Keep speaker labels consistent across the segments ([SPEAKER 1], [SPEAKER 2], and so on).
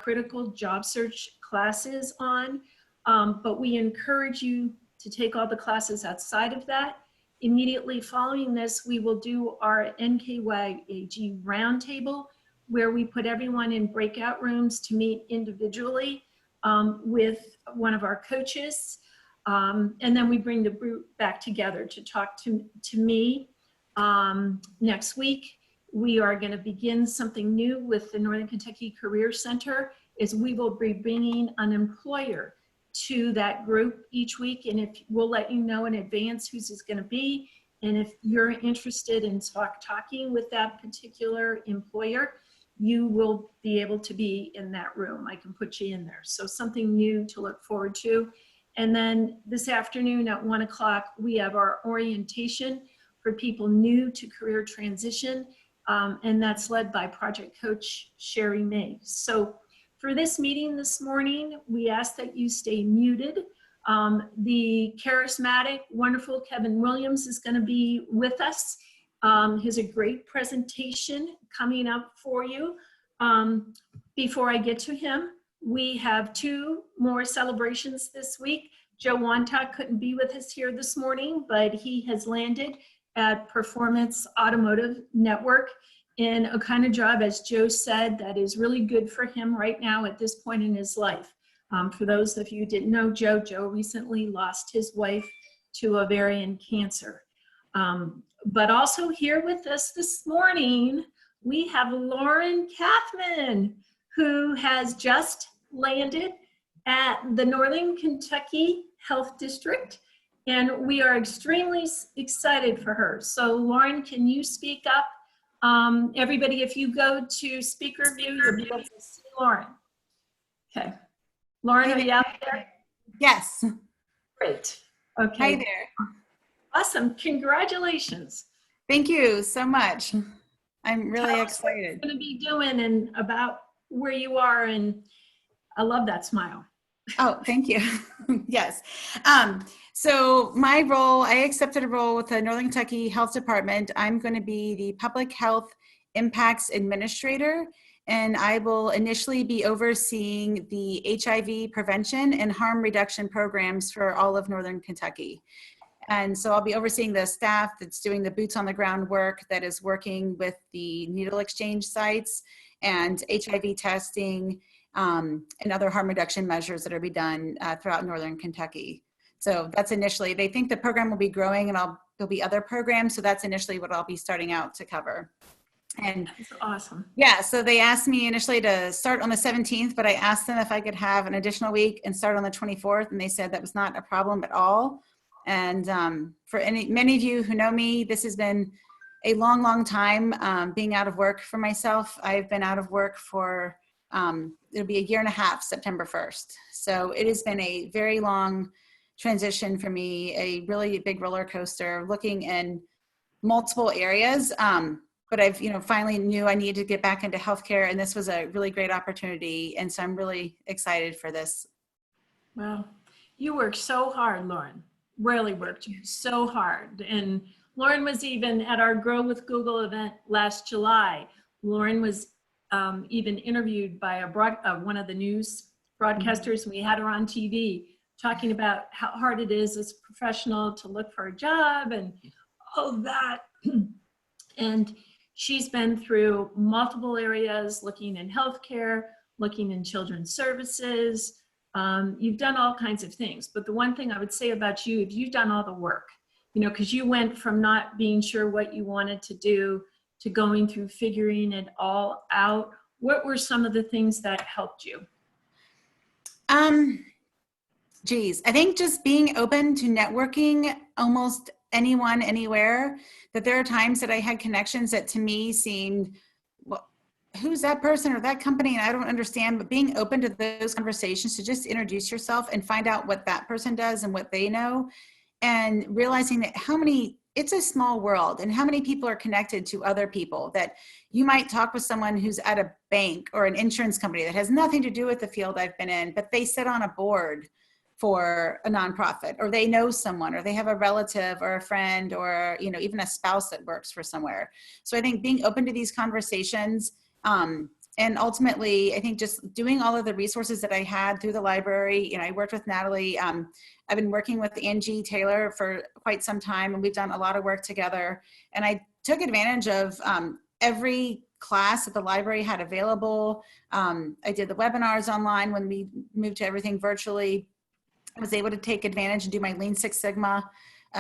[SPEAKER 1] critical job search classes on, but we encourage you to take all the classes outside of that. Immediately following this, we will do our NKYAG roundtable, where we put everyone in breakout rooms to meet individually with one of our coaches. And then we bring the group back together to talk to me. Next week, we are going to begin something new with the Northern Kentucky Career Center, is we will be bringing an employer to that group each week, and if we'll let you know in advance who's is going to be, and if you're interested in talking with that particular employer, you will be able to be in that room. I can put you in there. So something new to look forward to. And then this afternoon at 1 o'clock, we have our orientation for people new to career transition, and that's led by project coach Sherry May. So for this meeting this morning, we ask that you stay muted. The charismatic, wonderful Kevin Williams is going to be with us. He has a great presentation coming up for you. Before I get to him, we have 2 more celebrations this week. Joe Wantock couldn't be with us here this morning, but he has landed at Performance Automotive Network in a kind of job, as Joe said, that is really good for him right now at this point in his life. For those of you who didn't know Joe, Joe recently lost his wife to ovarian cancer. But also here with us this morning, we have Lauren Kathman, who has just landed at the Northern Kentucky Health District, and we are extremely excited for her. So Lauren, can you speak up? Everybody, if you go to speaker view, you'll be able to see Lauren. Okay. Lauren, are you out there?
[SPEAKER 2] Yes.
[SPEAKER 1] Great. Okay.
[SPEAKER 2] Hi there.
[SPEAKER 1] Awesome. Congratulations.
[SPEAKER 2] Thank you so much. I'm really excited.
[SPEAKER 1] What you're going to be doing and about where you are, and I love that smile.
[SPEAKER 2] Oh, thank you. Yes. So my role, I accepted a role with the Northern Kentucky Health Department. I'm going to be the Public Health Impacts Administrator, and I will initially be overseeing the HIV prevention and harm reduction programs for all of Northern Kentucky. And so I'll be overseeing the staff that's doing the boots on the ground work, that is working with the needle exchange sites and HIV testing, and other harm reduction measures that are be done throughout Northern Kentucky. So that's initially, they think the program will be growing and there'll be other programs. So that's initially what I'll be starting out to cover. And
[SPEAKER 1] that's awesome.
[SPEAKER 2] Yeah, so they asked me initially to start on the 17th, but I asked them if I could have an additional week and start on the 24th. And they said that was not a problem at all. And for many of you who know me, this has been a long, long time being out of work for myself. I've been out of work for, it'll be a year and a half, September 1st. So it has been a very long transition for me, a really big roller coaster, looking in multiple areas. But I've, finally knew I needed to get back into healthcare, and this was a really great opportunity. And so I'm really excited for this.
[SPEAKER 1] Well, you worked so hard, Lauren. Really worked so hard. And Lauren was even at our Grow with Google event last July. Lauren was even interviewed by one of the news broadcasters. We had her on TV talking about how hard it is as a professional to look for a job and all of that. And she's been through multiple areas, looking in healthcare, looking in children's services. You've done all kinds of things, but the one thing I would say about you is you've done all the work, because you went from not being sure what you wanted to do to going through figuring it all out. What were some of the things that helped you?
[SPEAKER 2] Geez, I think just being open to networking, almost anyone, anywhere, that there are times that I had connections that to me seemed, well, who's that person or that company? And I don't understand, but being open to those conversations, to just introduce yourself and find out what that person does and what they know, and realizing that it's a small world, and how many people are connected to other people, that you might talk with someone who's at a bank or an insurance company that has nothing to do with the field I've been in, but they sit on a board for a nonprofit, or they know someone, or they have a relative or a friend, or even a spouse that works for somewhere. So I think being open to these conversations, And ultimately, I think just doing all of the resources that I had through the library, I worked with Natalie. I've been working with Angie Taylor for quite some time, and we've done a lot of work together. And I took advantage of every class that the library had available. I did the webinars online when we moved to everything virtually. I was able to take advantage and do my Lean Six Sigma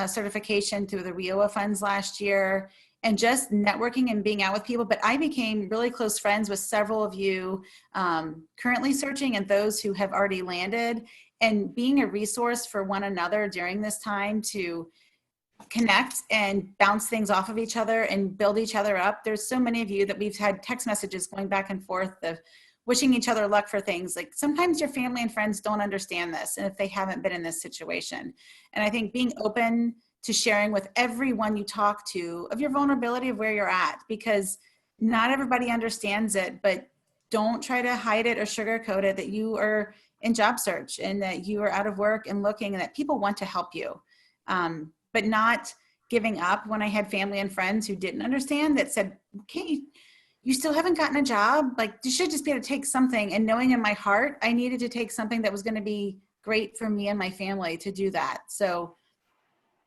[SPEAKER 2] certification through the RIOA funds last year, and just networking and being out with people. But I became really close friends with several of you currently searching and those who have already landed, and being a resource for one another during this time to connect and bounce things off of each other and build each other up. There's so many of you that we've had text messages going back and forth of wishing each other luck for things. Like, sometimes your family and friends don't understand this, and if they haven't been in this situation. And I think being open to sharing with everyone you talk to of your vulnerability of where you're at, because not everybody understands it, but don't try to hide it or sugarcoat it, that you are in job search and that you are out of work and looking, and that people want to help you. But not giving up. When I had family and friends who didn't understand, that said, okay, you still haven't gotten a job, like, you should just be able to take something. And knowing in my heart, I needed to take something that was going to be great for me and my family to do that. So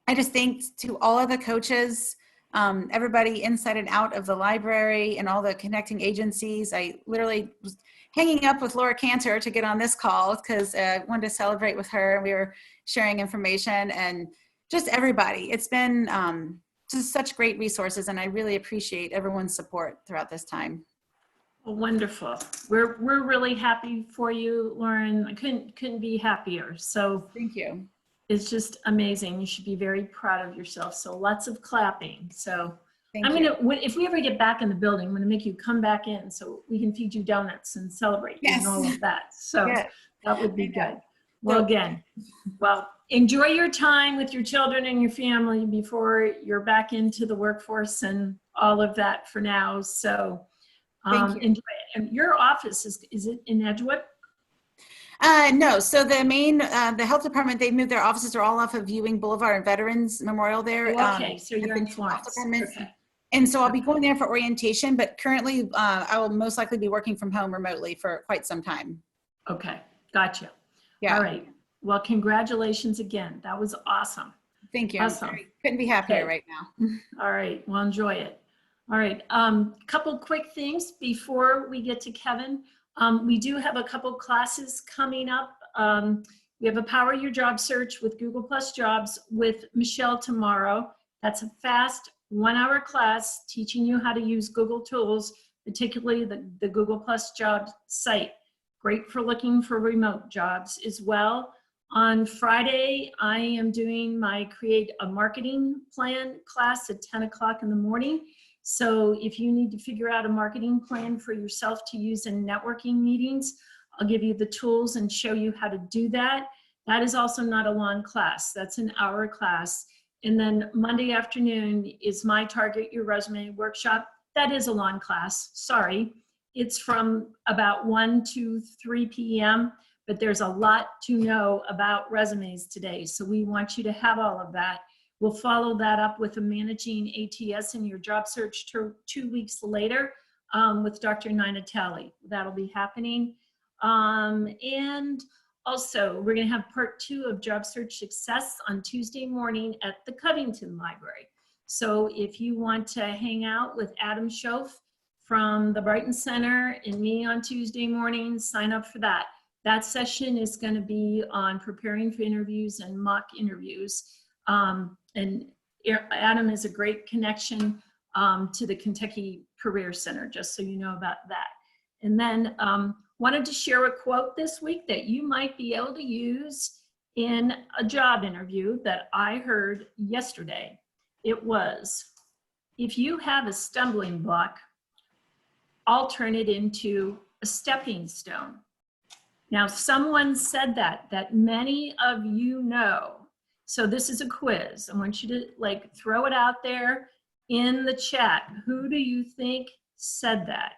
[SPEAKER 2] I just think to all of the coaches, everybody inside and out of the library and all the connecting agencies. I literally was hanging up with Laura Cantor to get on this call because I wanted to celebrate with her. We were sharing information, and just everybody. It's been just such great resources, and I really appreciate everyone's support throughout this time.
[SPEAKER 1] Well, wonderful. We're really happy for you, Lauren. I couldn't be happier. So
[SPEAKER 2] thank you.
[SPEAKER 1] It's just amazing. You should be very proud of yourself. So lots of clapping. So if we ever get back in the building, I'm going to make you come back in so we can feed you donuts and celebrate you and all of that. So that would be good. Well, again, enjoy your time with your children and your family before you're back into the workforce and all of that for now. So enjoy it. And your office, is it in Edgewood?
[SPEAKER 2] No, so the main, the health department, they moved their offices are all off of Ewing Boulevard and Veterans Memorial there.
[SPEAKER 1] Okay, so you're in Florence. Okay.
[SPEAKER 2] And so I'll be going there for orientation, but currently I will most likely be working from home remotely for quite some time.
[SPEAKER 1] Okay, gotcha.
[SPEAKER 2] Yeah.
[SPEAKER 1] All right. Well, congratulations again. That was awesome.
[SPEAKER 2] Thank you.
[SPEAKER 1] Awesome.
[SPEAKER 2] Couldn't be happier right now.
[SPEAKER 1] All right. Well, enjoy it. All right. Couple quick things before we get to Kevin. We do have a couple classes coming up. We have a Power Your Job Search with Google Plus Jobs with Michelle tomorrow. That's a fast 1-hour class teaching you how to use Google tools, particularly the Google Plus Jobs site. Great for looking for remote jobs as well. On Friday, I am doing my Create a Marketing Plan class at 10 o'clock in the morning. So if you need to figure out a marketing plan for yourself to use in networking meetings, I'll give you the tools and show you how to do that. That is also not a long class. That's an hour class. And then Monday afternoon is my Target Your Resume workshop. That is a long class, sorry. It's from about 1 to 3 p.m., but there's a lot to know about resumes today. So we want you to have all of that. We'll follow that up with a Managing ATS in Your Job Search 2 weeks later with Dr. Nina Talley. That'll be happening. And also, we're going to have part 2 of Job Search Success on Tuesday morning at the Covington Library. So if you want to hang out with Adam Schoaf from the Brighton Center and me on Tuesday morning, sign up for that. That session is going to be on preparing for interviews and mock interviews. And Adam is a great connection to the Kentucky Career Center, just so you know about that. And then wanted to share a quote this week that you might be able to use in a job interview that I heard yesterday. It was, if you have a stumbling block, I'll turn it into a stepping stone. Now, someone said that many of you know. So this is a quiz. I want you to throw it out there in the chat. Who do you think said that?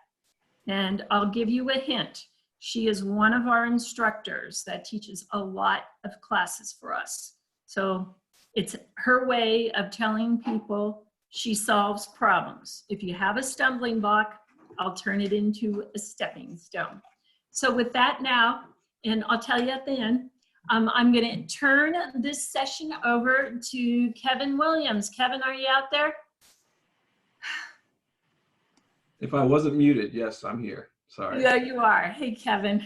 [SPEAKER 1] And I'll give you a hint. She is one of our instructors that teaches a lot of classes for us. So it's her way of telling people she solves problems. If you have a stumbling block, I'll turn it into a stepping stone. So with that now, and I'll tell you at the end, I'm going to turn this session over to Kevin Williams. Kevin, are you out there?
[SPEAKER 3] If I wasn't muted, yes, I'm here. Sorry.
[SPEAKER 1] Yeah, you are. Hey, Kevin.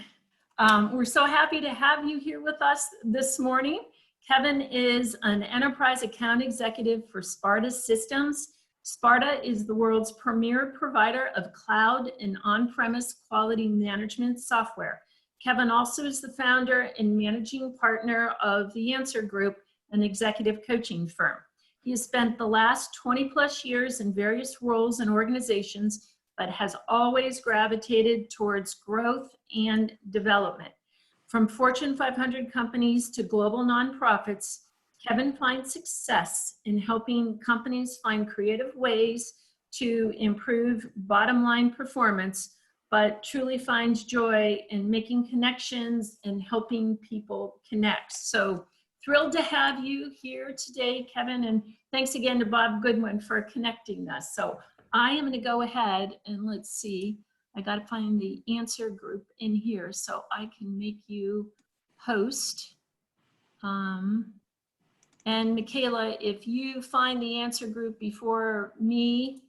[SPEAKER 1] We're so happy to have you here with us this morning. Kevin is an enterprise account executive for Sparta Systems. Sparta is the world's premier provider of cloud and on-premise quality management software. Kevin also is the founder and managing partner of the Answer Group, an executive coaching firm. He has spent the last 20 plus years in various roles and organizations, but has always gravitated towards growth and development. From Fortune 500 companies to global nonprofits, Kevin finds success in helping companies find creative ways to improve bottom line performance, but truly finds joy in making connections and helping people connect. So thrilled to have you here today, Kevin, and thanks again to Bob Goodwin for connecting us. So I am going to go ahead and let's see, I got to find the Answer Group in here so I can make you host. And Michaela, if you find the Answer Group before me,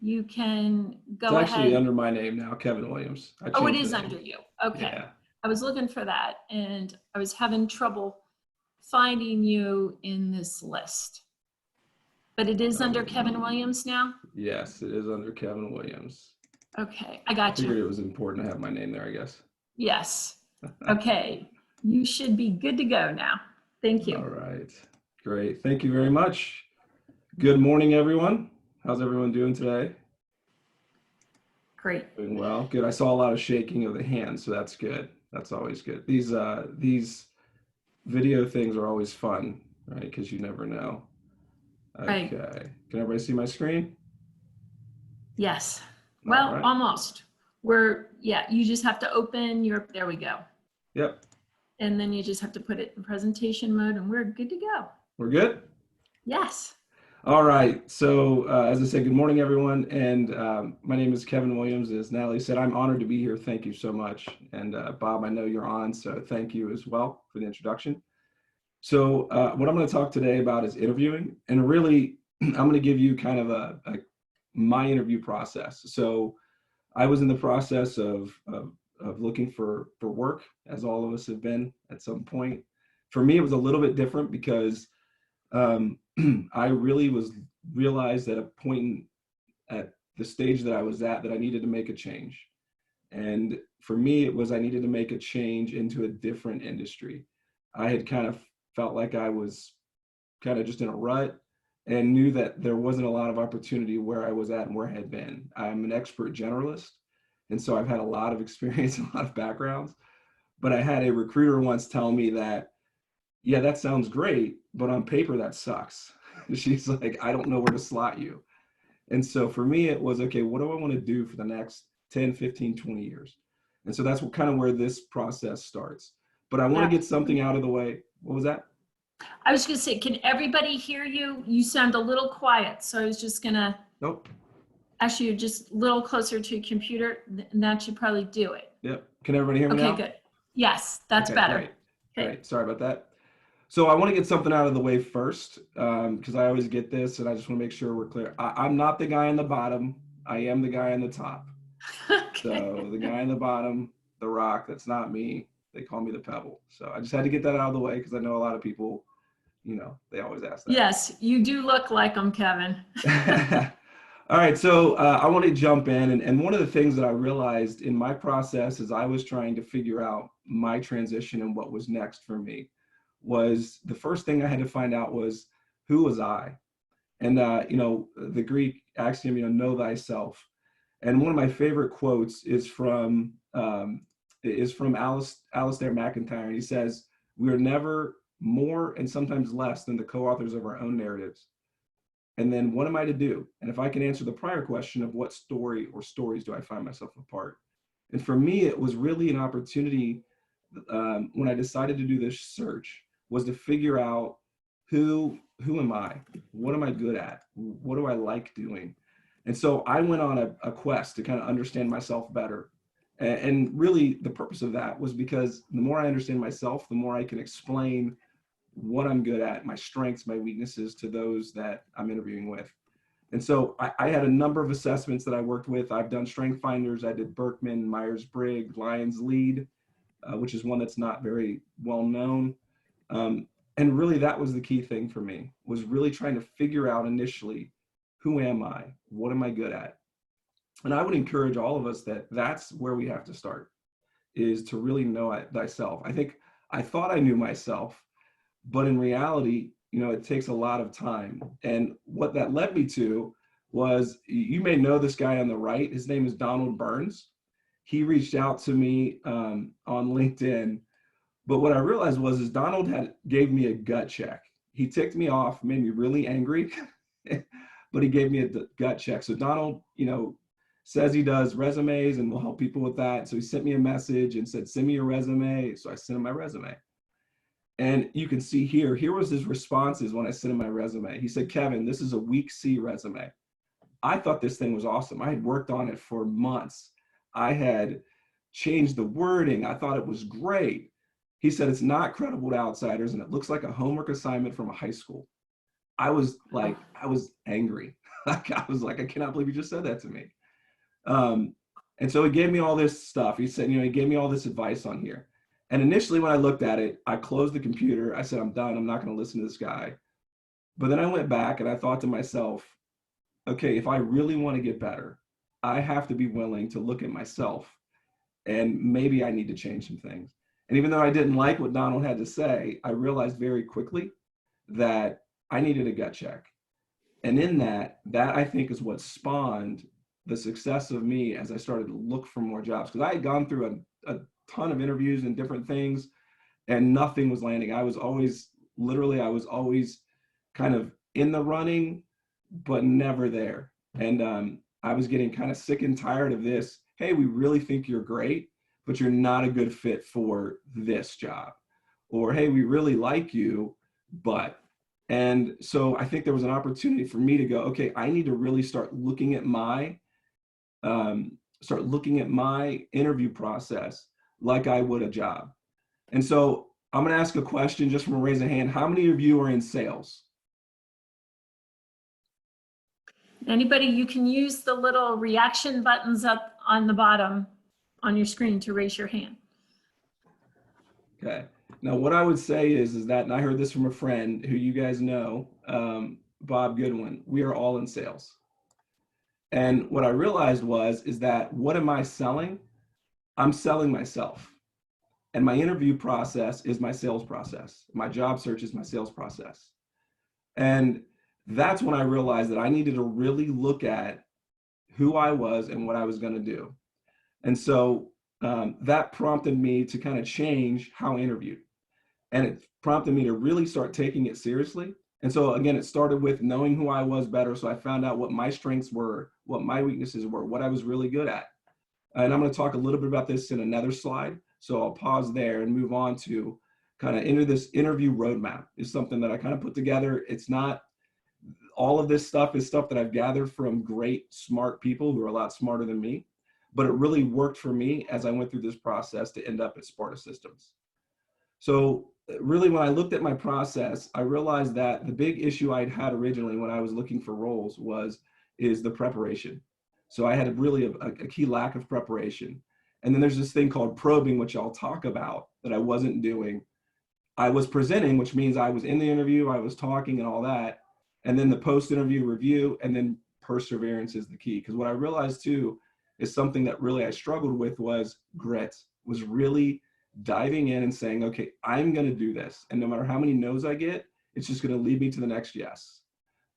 [SPEAKER 1] you can go ahead.
[SPEAKER 3] It's actually under my name now, Kevin Williams.
[SPEAKER 1] Oh, it is under you. Okay.
[SPEAKER 3] Yeah.
[SPEAKER 1] I was looking for that and I was having trouble finding you in this list. But it is under Kevin Williams now?
[SPEAKER 3] Yes, it is under Kevin Williams.
[SPEAKER 1] Okay, I got
[SPEAKER 3] I figured
[SPEAKER 1] you.
[SPEAKER 3] it was important to have my name there, I guess.
[SPEAKER 1] Yes. Okay, you should be good to go now. Thank you.
[SPEAKER 3] All right, great. Thank you very much. Good morning, everyone. How's everyone doing today?
[SPEAKER 1] Great.
[SPEAKER 3] Doing well. Good. I saw a lot of shaking of the hands, so that's good. That's always good. These video things are always fun, right? Because you never know. Okay.
[SPEAKER 1] Right.
[SPEAKER 3] Can everybody see my screen?
[SPEAKER 1] Yes. Well,
[SPEAKER 3] right.
[SPEAKER 1] Almost. You just have to open your, there we go.
[SPEAKER 3] Yep.
[SPEAKER 1] And then you just have to put it in presentation mode and we're good to go.
[SPEAKER 3] We're good?
[SPEAKER 1] Yes.
[SPEAKER 3] All right. So as I said, good morning, everyone. And my name is Kevin Williams. As Natalie said, I'm honored to be here. Thank you so much. And Bob, I know you're on, so thank you as well for the introduction. So what I'm going to talk today about is interviewing. And really, I'm going to give you kind of my interview process. So I was in the process of looking for work, as all of us have been at some point. For me, it was a little bit different because I really realized at a point at the stage that I was at that I needed to make a change. And for me, it was I needed to make a change into a different industry. I had kind of felt like I was kind of just in a rut and knew that there wasn't a lot of opportunity where I was at and where I had been. I'm an expert generalist, and so I've had a lot of experience and a lot of backgrounds. But I had a recruiter once tell me that, yeah, that sounds great, but on paper that sucks. She's like, I don't know where to slot you. And so for me, it was, okay, what do I want to do for the next 10, 15, 20 years? And so that's kind of where this process starts. But I want to get something out of the way. What was that?
[SPEAKER 1] I was going to say, can everybody hear you? You sound a little quiet. So I was just going to ask you just a little closer to your computer, and that should probably do it.
[SPEAKER 3] Yep. Can everybody hear me now?
[SPEAKER 1] Okay, good. Yes, that's better.
[SPEAKER 3] Great. Okay. Great. Sorry about that. So I want to get something out of the way first, because I always get this, and I just want to make sure we're clear. I'm not the guy on the bottom. I am the guy on the top. Okay. So the guy on the bottom, the rock, that's not me. They call me the pebble. So I just had to get that out of the way because I know a lot of people, they always ask that.
[SPEAKER 1] Yes, you do look like them, Kevin.
[SPEAKER 3] All right, so I want to jump in. And one of the things that I realized in my process as I was trying to figure out my transition and what was next for me was the first thing I had to find out was, who was I? And, the Greek axiom, know thyself. And one of my favorite quotes is from Alistair McIntyre. And he says, we are never more and sometimes less than the co-authors of our own narratives. And then what am I to do? And if I can answer the prior question of what story or stories do I find myself a part? And for me, it was really an opportunity when I decided to do this search was to figure out who am I? What am I good at? What do I like doing? And so I went on a quest to kind of understand myself better. And really the purpose of that was because the more I understand myself, the more I can explain what I'm good at, my strengths, my weaknesses to those that I'm interviewing with. And so I had a number of assessments that I worked with. I've done Strength Finders. I did Berkman, Myers-Briggs, Lions Lead, which is one that's not very well known. And really that was the key thing for me, was really trying to figure out initially, who am I? What am I good at? And I would encourage all of us that that's where we have to start, is to really know thyself. I think I thought I knew myself, but in reality, it takes a lot of time. And what that led me to was, you may know this guy on the right. His name is Donald Burns. He reached out to me on LinkedIn. But what I realized is Donald gave me a gut check. He ticked me off, made me really angry, but he gave me a gut check. So Donald, says he does resumes and will help people with that. So he sent me a message and said, send me your resume. So I sent him my resume. And you can see here was his responses when I sent him my resume. He said, Kevin, this is a week C resume. I thought this thing was awesome. I had worked on it for months. I had changed the wording. I thought it was great. He said, it's not credible to outsiders and it looks like a homework assignment from a high school. I was angry. I was like, I cannot believe you just said that to me. And so he gave me all this stuff. He said, he gave me all this advice on here. And initially when I looked at it, I closed the computer. I said, I'm done. I'm not going to listen to this guy. But then I went back and I thought to myself, okay, if I really want to get better, I have to be willing to look at myself and maybe I need to change some things. And even though I didn't like what Donald had to say, I realized very quickly that I needed a gut check. And in that I think is what spawned the success of me as I started to look for more jobs. Because I had gone through a ton of interviews and different things and nothing was landing. I was always kind of in the running, but never there. And I was getting kind of sick and tired of this. Hey, we really think you're great, but you're not a good fit for this job. Or, hey, we really like you, but. And so I think there was an opportunity for me to go, okay, I need to really start looking at my interview process like I would a job. And so I'm going to ask a question just from a raise of hand. How many of you are in sales?
[SPEAKER 1] Anybody, you can use the little reaction buttons up on the bottom on your screen to raise your hand.
[SPEAKER 3] Okay. Now, what I would say is that, and I heard this from a friend who you guys know, Bob Goodwin, we are all in sales. And what I realized is that what am I selling? I'm selling myself. And my interview process is my sales process. My job search is my sales process. And that's when I realized that I needed to really look at who I was and what I was going to do. And so that prompted me to kind of change how I interviewed. And it prompted me to really start taking it seriously. And so again, it started with knowing who I was better. So I found out what my strengths were, what my weaknesses were, what I was really good at. And I'm going to talk a little bit about this in another slide. So I'll pause there and move on to kind of into this interview roadmap. Is something that I kind of put together. It's not, all of this stuff is stuff that I've gathered from great, smart people who are a lot smarter than me, but it really worked for me as I went through this process to end up at Sparta Systems. So really, when I looked at my process, I realized that the big issue I'd had originally when I was looking for roles is the preparation. So I had really a key lack of preparation. And then there's this thing called probing, which I'll talk about, that I wasn't doing. I was presenting, which means I was in the interview, I was talking and all that. And then the post-interview review, and then perseverance is the key. Because what I realized too is something that really I struggled with was grit, was really diving in and saying, okay, I'm going to do this. And no matter how many no's I get, it's just going to lead me to the next yes.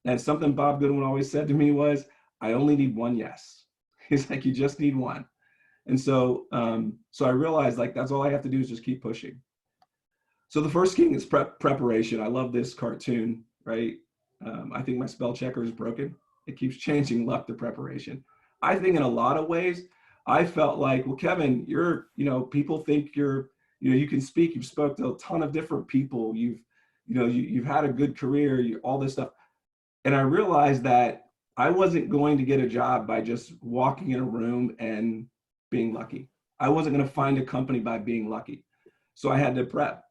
[SPEAKER 3] And something Bob Goodwin always said to me was, I only need one yes. He's like, you just need one. And so, so I realized like, that's all I have to do is just keep pushing. So the first king is preparation. I love this cartoon, right? I think my spell checker is broken. It keeps changing luck to preparation. I think in a lot of ways, I felt like, well, Kevin, people think you can speak. You've spoke to a ton of different people. You've had a good career, all this stuff. And I realized that I wasn't going to get a job by just walking in a room and being lucky. I wasn't going to find a company by being lucky. So I had to prep.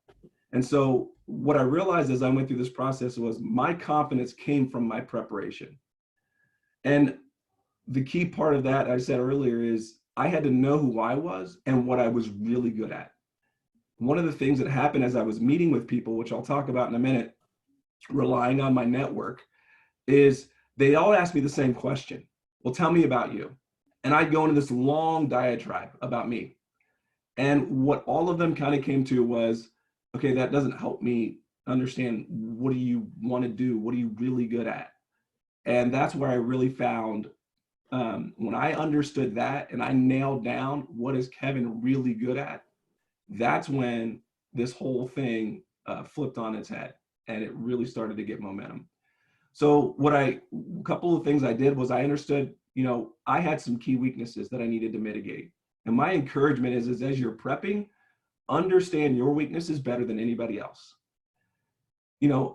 [SPEAKER 3] And so what I realized as I went through this process was my confidence came from my preparation. And the key part of that, I said earlier, is I had to know who I was and what I was really good at. One of the things that happened as I was meeting with people, which I'll talk about in a minute, relying on my network, is they all asked me the same question. Well, tell me about you. And I'd go into this long diatribe about me. And what all of them kind of came to was, okay, that doesn't help me understand, what do you want to do? What are you really good at? And that's where I really found, when I understood that and I nailed down what is Kevin really good at, that's when this whole thing flipped on its head and it really started to get momentum. So a couple of things I did was I understood, I had some key weaknesses that I needed to mitigate. And my encouragement is as you're prepping, understand your weaknesses better than anybody else.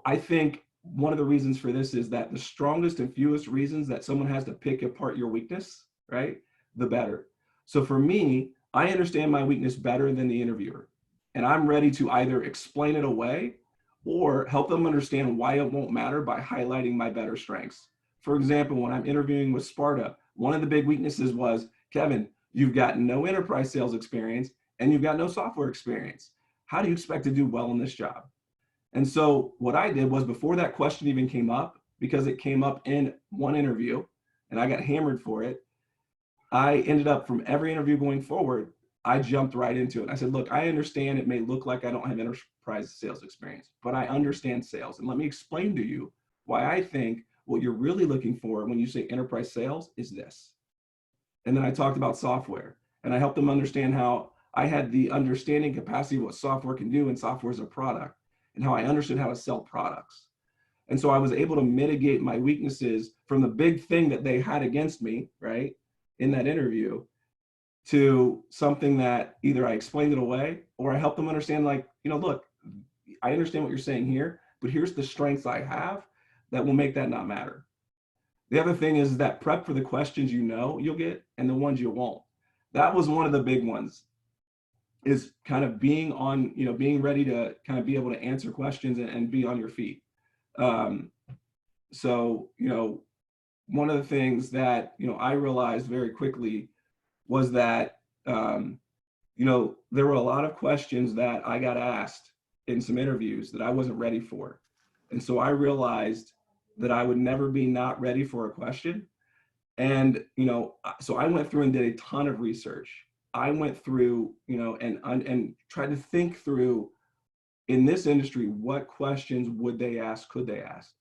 [SPEAKER 3] I think one of the reasons for this is that the strongest and fewest reasons that someone has to pick apart your weakness, right, the better. So for me, I understand my weakness better than the interviewer. And I'm ready to either explain it away or help them understand why it won't matter by highlighting my better strengths. For example, when I'm interviewing with Sparta, one of the big weaknesses was, Kevin, you've got no enterprise sales experience and you've got no software experience. How do you expect to do well in this job? And so what I did was, before that question even came up, because it came up in one interview and I got hammered for it, I ended up, from every interview going forward, I jumped right into it. I said, look, I understand it may look like I don't have enterprise sales experience, but I understand sales. And let me explain to you why I think what you're really looking for when you say enterprise sales is this. And then I talked about software, and I helped them understand how I had the understanding capacity of what software can do, and software is a product, and how I understood how to sell products. And so I was able to mitigate my weaknesses from the big thing that they had against me, right, in that interview, to something that either I explained it away or I helped them understand, like, look, I understand what you're saying here, but here's the strengths I have that will make that not matter. The other thing is that prep for the questions you'll get and the ones you won't. That was one of the big ones, is kind of being ready to kind of be able to answer questions and be on your feet. So, one of the things that, I realized very quickly was that, there were a lot of questions that I got asked in some interviews that I wasn't ready for. And so I realized that I would never be not ready for a question. And, so I went through and did a ton of research. I went through, and tried to think through, in this industry, what questions would they ask, could they ask?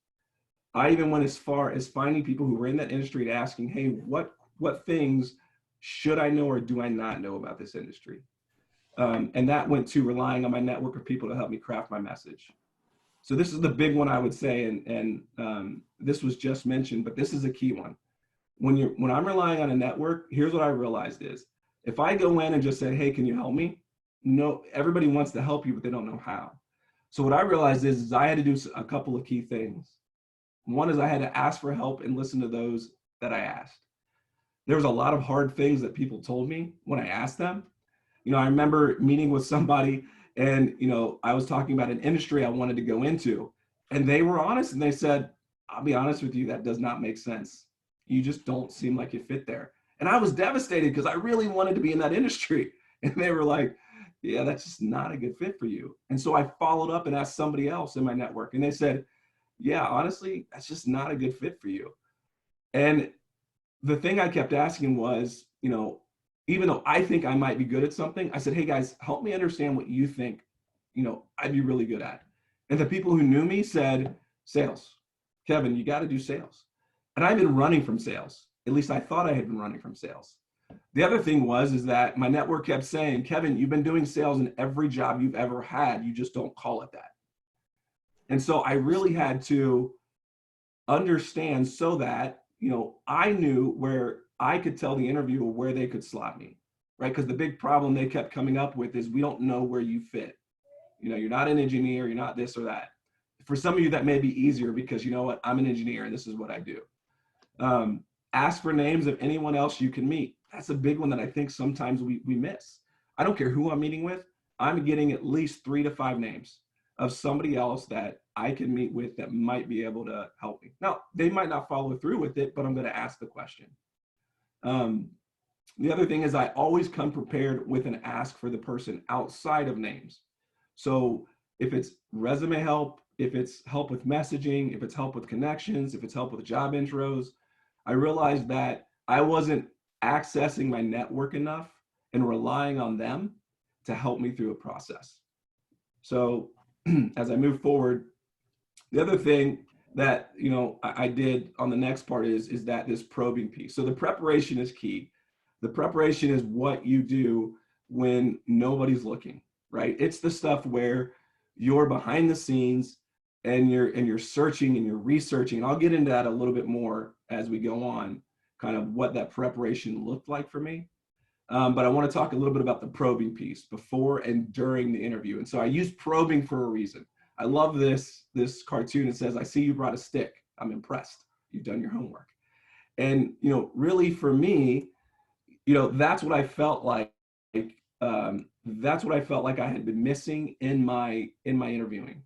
[SPEAKER 3] I even went as far as finding people who were in that industry and asking, hey, what things should I know or do I not know about this industry? And that went to relying on my network of people to help me craft my message. So this is the big one, I would say, and this was just mentioned, but this is a key one. When I'm relying on a network, here's what I realized is, if I go in and just say, hey, can you help me? No, everybody wants to help you, but they don't know how. So what I realized is I had to do a couple of key things. One is I had to ask for help and listen to those that I asked. There was a lot of hard things that people told me when I asked them. I remember meeting with somebody and, I was talking about an industry I wanted to go into, and they were honest and they said, I'll be honest with you, that does not make sense. You just don't seem like you fit there. And I was devastated because I really wanted to be in that industry. And they were like, yeah, that's just not a good fit for you. And so I followed up and asked somebody else in my network, and they said, yeah, honestly, that's just not a good fit for you. And the thing I kept asking was, even though I think I might be good at something, I said, hey guys, help me understand what you think, I'd be really good at. And the people who knew me said, sales. Kevin, you got to do sales. And I've been running from sales. At least I thought I had been running from sales. The other thing is that my network kept saying, Kevin, you've been doing sales in every job you've ever had. You just don't call it that. And so I really had to understand so that, I knew where I could tell the interviewer where they could slot me, right? Because the big problem they kept coming up with is we don't know where you fit. You're not an engineer, you're not this or that. For some of you, that may be easier because you know what, I'm an engineer and this is what I do. Ask for names of anyone else you can meet. That's a big one that I think sometimes we miss. I don't care who I'm meeting with. I'm getting at least 3 to 5 names of somebody else that I can meet with that might be able to help me. Now, they might not follow through with it, but I'm going to ask the question. The other thing is I always come prepared with an ask for the person outside of names. So if it's resume help, if it's help with messaging, if it's help with connections, if it's help with job intros, I realized that I wasn't accessing my network enough and relying on them to help me through a process. So as I move forward, the other thing that I did on the next part is that this probing piece. So the preparation is key. The preparation is what you do when nobody's looking, right? It's the stuff where you're behind the scenes and you're searching and you're researching. And I'll get into that a little bit more as we go on, kind of what that preparation looked like for me. But I want to talk a little bit about the probing piece before and during the interview. And so I use probing for a reason. I love this cartoon. It says, "I see you brought a stick. I'm impressed. You've done your homework." And, really for me, that's what I felt like. That's what I felt like I had been missing in my interviewing,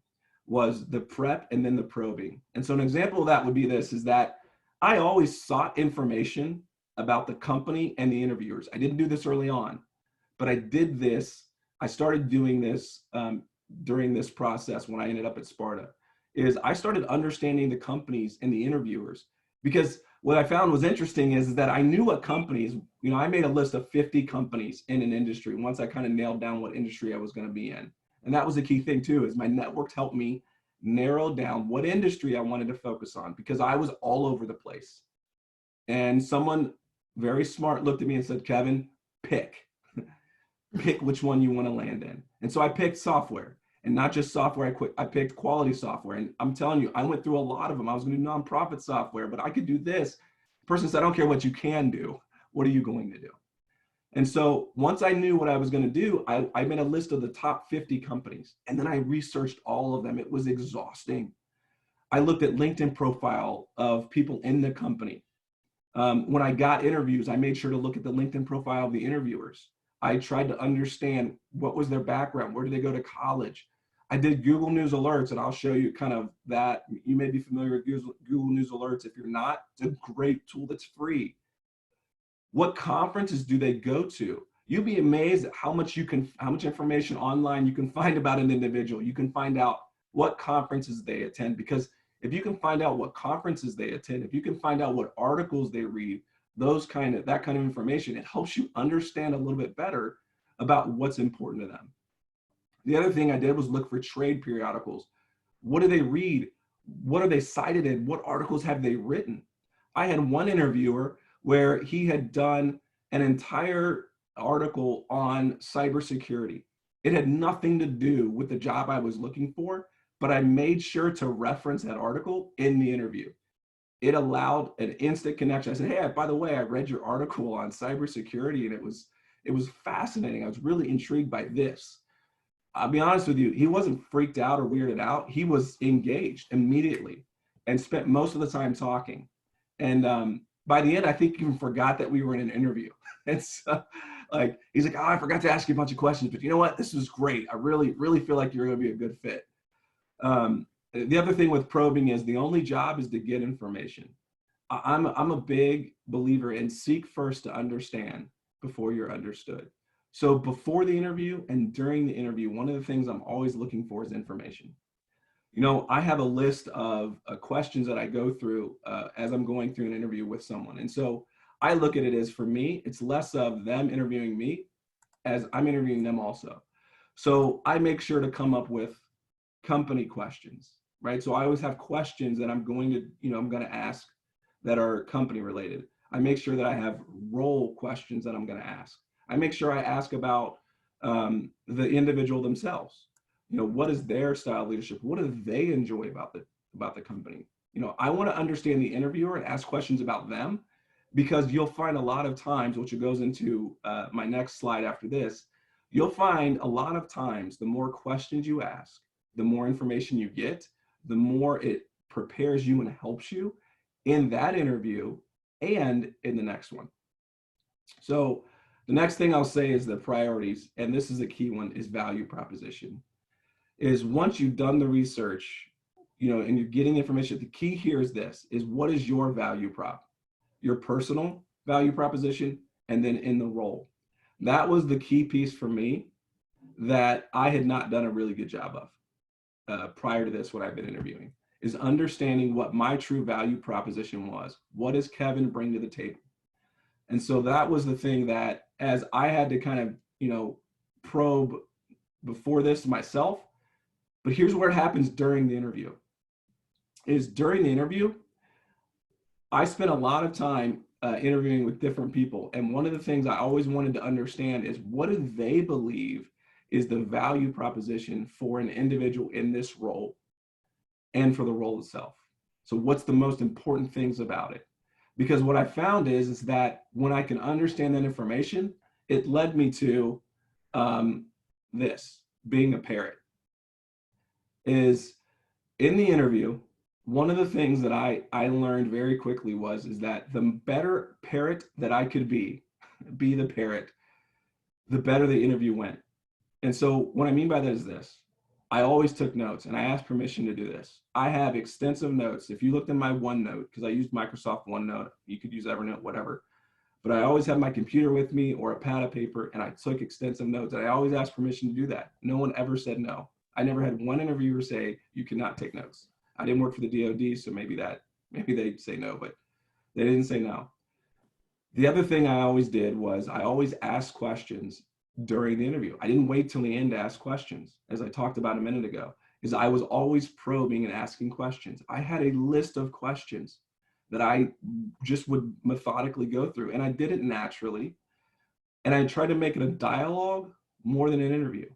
[SPEAKER 3] was the prep and then the probing. And so an example of that would be this: is that I always sought information about the company and the interviewers. I didn't do this early on, but I did this. I started doing this during this process when I ended up at Sparta. Is I started understanding the companies and the interviewers, because what I found was interesting is that I knew what companies, I made a list of 50 companies in an industry once I kind of nailed down what industry I was going to be in. And that was a key thing too, is my network helped me narrow down what industry I wanted to focus on, because I was all over the place. And someone very smart looked at me and said, "Kevin, pick which one you want to land in." And so I picked software, and not just software. I picked quality software. And I'm telling you, I went through a lot of them. I was going to do nonprofit software, but I could do this. The person said, "I don't care what you can do. What are you going to do?" And so once I knew what I was going to do, I made a list of the top 50 companies, and then I researched all of them. It was exhausting. I looked at LinkedIn profile of people in the company. When I got interviews, I made sure to look at the LinkedIn profile of the interviewers. I tried to understand what was their background, where did they go to college. I did Google News Alerts, and I'll show you kind of that. You may be familiar with Google News Alerts. If you're not, it's a great tool that's free. What conferences do they go to? You'd be amazed at how much information online you can find about an individual. You can find out what conferences they attend, because if you can find out what conferences they attend, if you can find out what articles they read, that kind of information, it helps you understand a little bit better about what's important to them. The other thing I did was look for trade periodicals. What do they read? What are they cited in? What articles have they written? I had one interviewer where he had done an entire article on cybersecurity. It had nothing to do with the job I was looking for, but I made sure to reference that article in the interview. It allowed an instant connection. I said, "Hey, by the way, I read your article on cybersecurity, and it was fascinating. I was really intrigued by this." I'll be honest with you, he wasn't freaked out or weirded out. He was engaged immediately and spent most of the time talking. And by the end, I think he even forgot that we were in an interview. And so, he's like, "Oh, I forgot to ask you a bunch of questions, but you know what? This was great. I really, really feel like you're going to be a good fit." The other thing with probing is the only job is to get information. I'm a big believer in seek first to understand before you're understood. So before the interview and during the interview, one of the things I'm always looking for is information. I have a list of questions that I go through as I'm going through an interview with someone. And so I look at it as, for me, it's less of them interviewing me as I'm interviewing them also. So I make sure to come up with company questions, right? So I always have questions that I'm going to ask that are company related. I make sure that I have role questions that I'm going to ask. I make sure I ask about the individual themselves. What is their style of leadership? What do they enjoy about the company? I want to understand the interviewer and ask questions about them, because you'll find a lot of times, which goes into my next slide after this, you'll find a lot of times the more questions you ask, the more information you get, the more it prepares you and helps you in that interview and in the next one. So the next thing I'll say is the priorities, and this is a key one, is value proposition. Is once you've done the research, and you're getting information, the key here is this, is what is your value prop? Your personal value proposition, and then in the role. That was the key piece for me that I had not done a really good job of prior to this, what I've been interviewing, is understanding what my true value proposition was. What does Kevin bring to the table? And so that was the thing that, as I had to kind of, probe before this myself, but here's where it happens during the interview. Is during the interview, I spent a lot of time interviewing with different people. And one of the things I always wanted to understand is, what do they believe is the value proposition for an individual in this role and for the role itself? So what's the most important things about it? Because what I found is that when I can understand that information, it led me to this, being a parrot. Is in the interview, one of the things that I learned very quickly is that the better parrot that I could be the parrot, the better the interview went. And so what I mean by that is this: I always took notes, and I asked permission to do this. I have extensive notes. If you looked in my OneNote, because I used Microsoft OneNote, you could use Evernote, whatever. But I always have my computer with me or a pad of paper, and I took extensive notes. And I always asked permission to do that. No one ever said no. I never had one interviewer say, you cannot take notes. I didn't work for the DoD, so maybe they'd say no, but they didn't say no. The other thing I always did was I always asked questions during the interview. I didn't wait till the end to ask questions. As I talked about a minute ago, is I was always probing and asking questions. I had a list of questions that I just would methodically go through, and I did it naturally. And I tried to make it a dialogue more than an interview.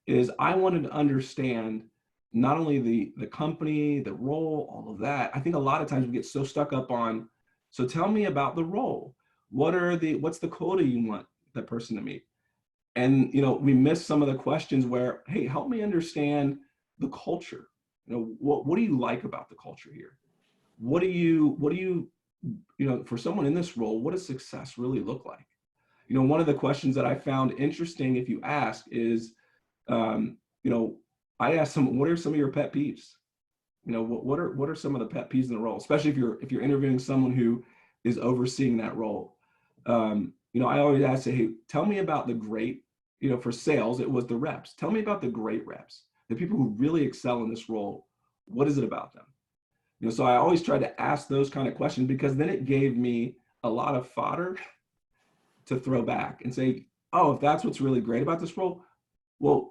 [SPEAKER 3] Is I wanted to understand not only the company, the role, all of that. I think a lot of times we get so stuck up on, so tell me about the role. What's the quota you want that person to meet? And, we miss some of the questions where, hey, help me understand the culture. What do you like about the culture here? What do you, for someone in this role, what does success really look like? One of the questions that I found interesting, if you ask, is, I asked them, what are some of your pet peeves? What are some of the pet peeves in the role, especially if you're interviewing someone who is overseeing that role. I always ask, hey, tell me about the great, for sales, it was the reps. Tell me about the great reps, the people who really excel in this role. What is it about them? So I always try to ask those kind of questions, because then it gave me a lot of fodder to throw back and say, oh, if that's what's really great about this role, well,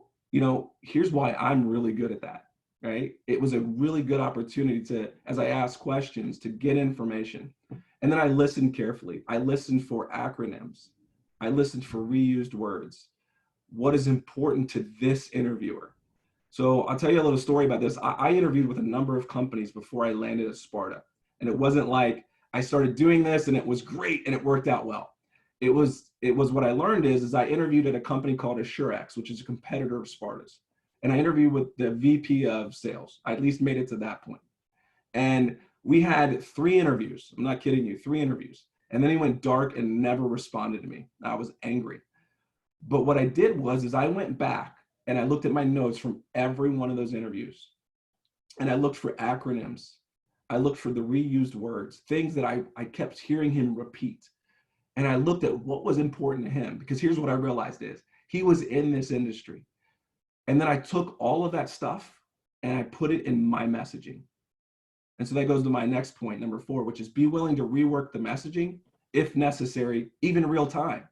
[SPEAKER 3] here's why I'm really good at that, right? It was a really good opportunity to, as I asked questions, to get information. And then I listened carefully. I listened for acronyms. I listened for reused words. What is important to this interviewer? So I'll tell you a little story about this. I interviewed with a number of companies before I landed at Sparta. And it wasn't like I started doing this and it was great and it worked out well. It was what I learned is I interviewed at a company called Assurex, which is a competitor of Sparta's. And I interviewed with the VP of sales. I at least made it to that point. And we had 3 interviews. I'm not kidding you, 3 interviews. And then he went dark and never responded to me. I was angry. But what I did was I went back and I looked at my notes from every one of those interviews. And I looked for acronyms. I looked for the reused words, things that I kept hearing him repeat. And I looked at what was important to him, because here's what I realized is he was in this industry. And then I took all of that stuff and I put it in my messaging. And so that goes to my next point, number 4, which is be willing to rework the messaging if necessary, even real time.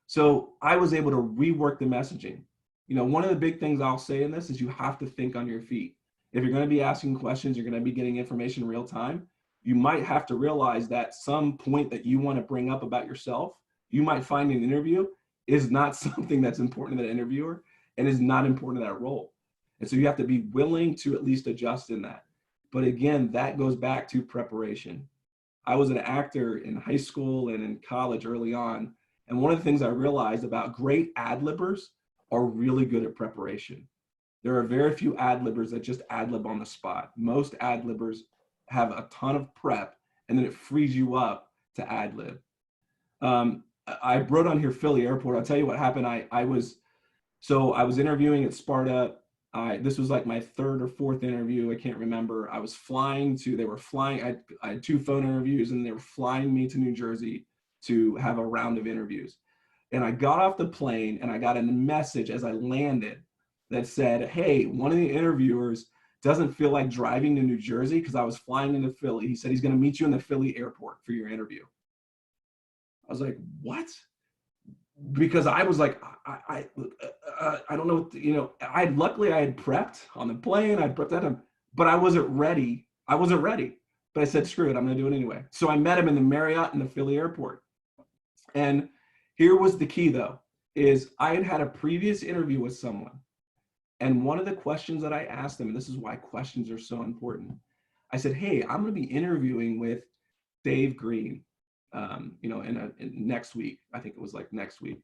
[SPEAKER 3] So I was able to rework the messaging. One of the big things I'll say in this is you have to think on your feet. If you're going to be asking questions, you're going to be getting information in real time. You might have to realize that some point that you want to bring up about yourself, you might find in an interview is not something that's important to that interviewer and is not important to that role. And so you have to be willing to at least adjust in that. But again, that goes back to preparation. I was an actor in high school and in college early on. And one of the things I realized about great ad-libbers are really good at preparation. There are very few ad-libbers that just ad-lib on the spot. Most ad-libbers have a ton of prep and then it frees you up to ad lib. I wrote on here Philly Airport. I'll tell you what happened. I was interviewing at Sparta. This was like my third or fourth interview. I can't remember. They were flying. I had 2 phone interviews, and they were flying me to New Jersey to have a round of interviews. And I got off the plane, and I got a message as I landed that said, hey, one of the interviewers doesn't feel like driving to New Jersey because I was flying into Philly. He said he's going to meet you in the Philly airport for your interview. I was like, what? Because I was like, I don't know what, luckily I had prepped on the plane. I prepped that, but I wasn't ready. But I said, screw it, I'm going to do it anyway. So I met him in the Marriott in the Philly airport. And here was the key though, is I had had a previous interview with someone. And one of the questions that I asked them, and this is why questions are so important. I said, hey, I'm going to be interviewing with Dave Green, in next week. I think it was like next week.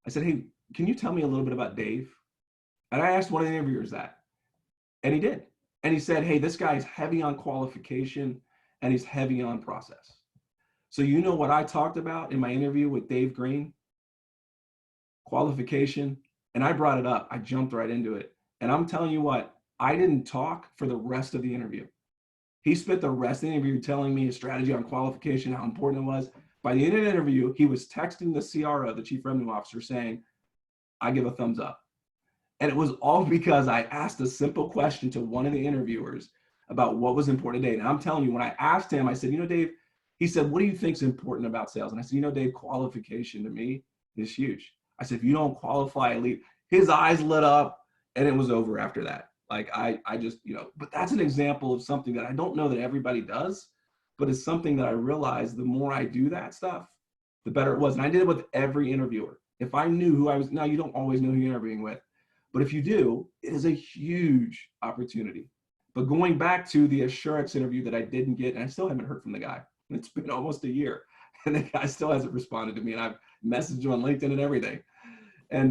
[SPEAKER 3] I said, hey, can you tell me a little bit about Dave? And I asked one of the interviewers that, and he did. And he said, hey, this guy is heavy on qualification and he's heavy on process. So you know what I talked about in my interview with Dave Green? Qualification. And I brought it up. I jumped right into it. And I'm telling you what, I didn't talk for the rest of the interview. He spent the rest of the interview telling me his strategy on qualification, how important it was. By the end of the interview, he was texting the CRO, the Chief Revenue Officer, saying, I give a thumbs up. And it was all because I asked a simple question to one of the interviewers about what was important today. And I'm telling you, when I asked him, I said, Dave, he said, what do you think is important about sales? And I said, Dave, qualification to me is huge. I said, if you don't qualify, elite, his eyes lit up and it was over after that. Like I just, but that's an example of something that I don't know that everybody does, but it's something that I realized the more I do that stuff, the better it was. And I did it with every interviewer. If I knew who I was, now you don't always know who you're interviewing with, but if you do, it is a huge opportunity. But going back to the Assurance interview that I didn't get, and I still haven't heard from the guy. It's been almost a year and the guy still hasn't responded to me, and I've messaged him on LinkedIn and everything. And,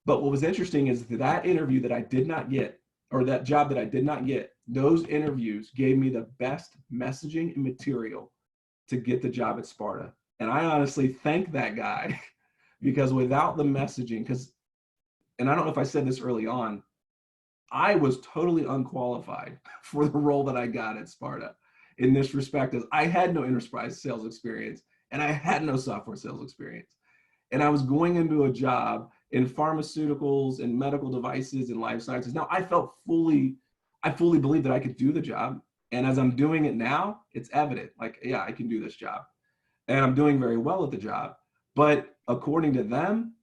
[SPEAKER 3] but what was interesting is that interview that I did not get, or that job that I did not get, those interviews gave me the best messaging and material to get the job at Sparta. And I honestly thank that guy because without the messaging, and I don't know if I said this early on, I was totally unqualified for the role that I got at Sparta in this respect, as I had no enterprise sales experience and I had no software sales experience. And I was going into a job in pharmaceuticals and medical devices and life sciences. Now I fully believed that I could do the job. And as I'm doing it now, it's evident, like, yeah, I can do this job. And I'm doing very well at the job. But according to them,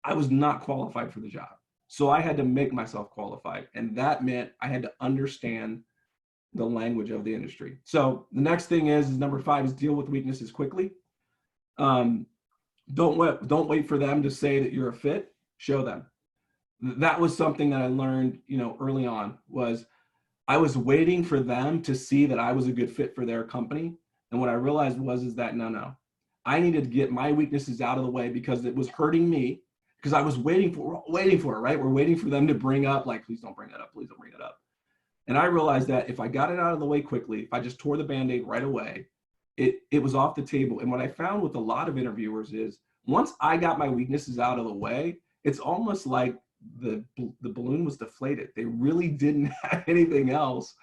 [SPEAKER 3] I was not qualified for the job. So I had to make myself qualified. And that meant I had to understand the language of the industry. So the next thing is number 5 is deal with weaknesses quickly. Don't wait for them to say that you're a fit. Show them. That was something that I learned, early on, was I was waiting for them to see that I was a good fit for their company. And what I realized is that no, I needed to get my weaknesses out of the way because it was hurting me, because I was waiting for it, right? We're waiting for them to bring up, like, please don't bring that up. Please don't bring it up. And I realized that if I got it out of the way quickly, if I just tore the Band-Aid right away, it was off the table. And what I found with a lot of interviewers is once I got my weaknesses out of the way, it's almost like the balloon was deflated. They really didn't have anything else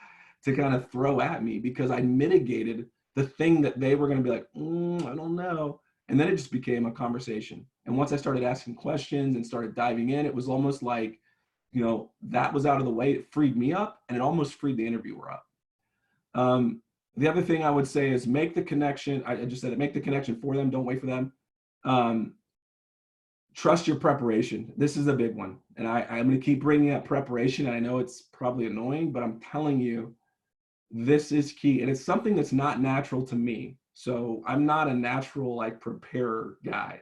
[SPEAKER 3] to kind of throw at me because I mitigated the thing that they were going to be like, I don't know. And then it just became a conversation. And once I started asking questions and started diving in, it was almost like, that was out of the way. It freed me up and it almost freed the interviewer up. The other thing I would say is make the connection. I just said it, make the connection for them. Don't wait for them. Trust your preparation. This is a big one. And I'm going to keep bringing up preparation. And I know it's probably annoying, but I'm telling you, this is key. And it's something that's not natural to me. So I'm not a natural preparer guy.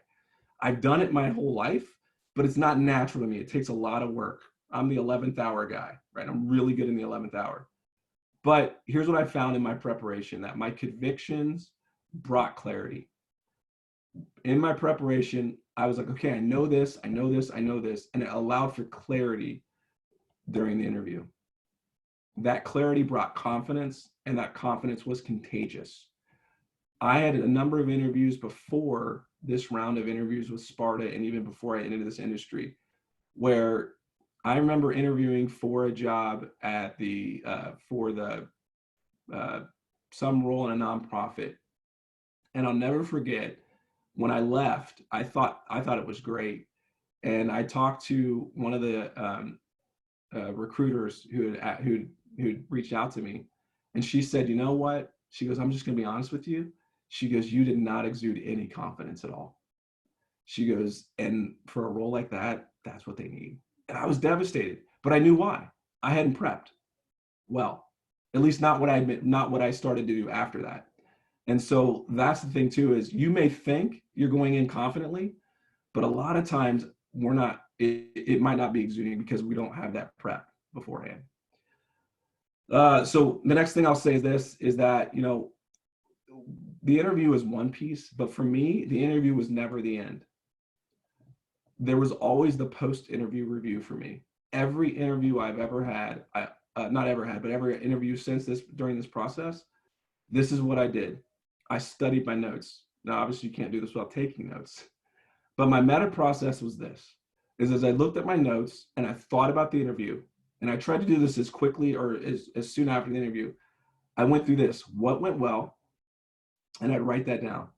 [SPEAKER 3] I've done it my whole life, but it's not natural to me. It takes a lot of work. I'm the 11th hour guy, right? I'm really good in the 11th hour. But here's what I found in my preparation, that my convictions brought clarity. In my preparation, I was like, okay, I know this, I know this, I know this, and it allowed for clarity during the interview. that clarity brought confidence, and that confidence was contagious. I had a number of interviews before this round of interviews with Sparta, and even before I entered this industry, where I remember interviewing for a job at some role in a nonprofit, and I'll never forget when I left. I thought it was great, and I talked to one of the recruiters who'd reached out to me, and she said, "You know what?" She goes, "I'm just going to be honest with you." She goes, "You did not exude any confidence at all." She goes, "And for a role like that, that's what they need." And I was devastated, but I knew why. I hadn't prepped well, at least not what I started to do after that. And so that's the thing too, is you may think you're going in confidently, but a lot of times we're not. It might not be exuding because we don't have that prep beforehand. So the next thing I'll say is that, the interview is one piece, but for me, the interview was never the end. There was always the post-interview review for me. Every interview I've ever had, not ever had, but every interview during this process, this is what I did. I studied my notes. Now, obviously you can't do this without taking notes, but my meta process was this, is as I looked at my notes and I thought about the interview, and I tried to do this as quickly or as soon after the interview, I went through this, what went well, and I'd write that down.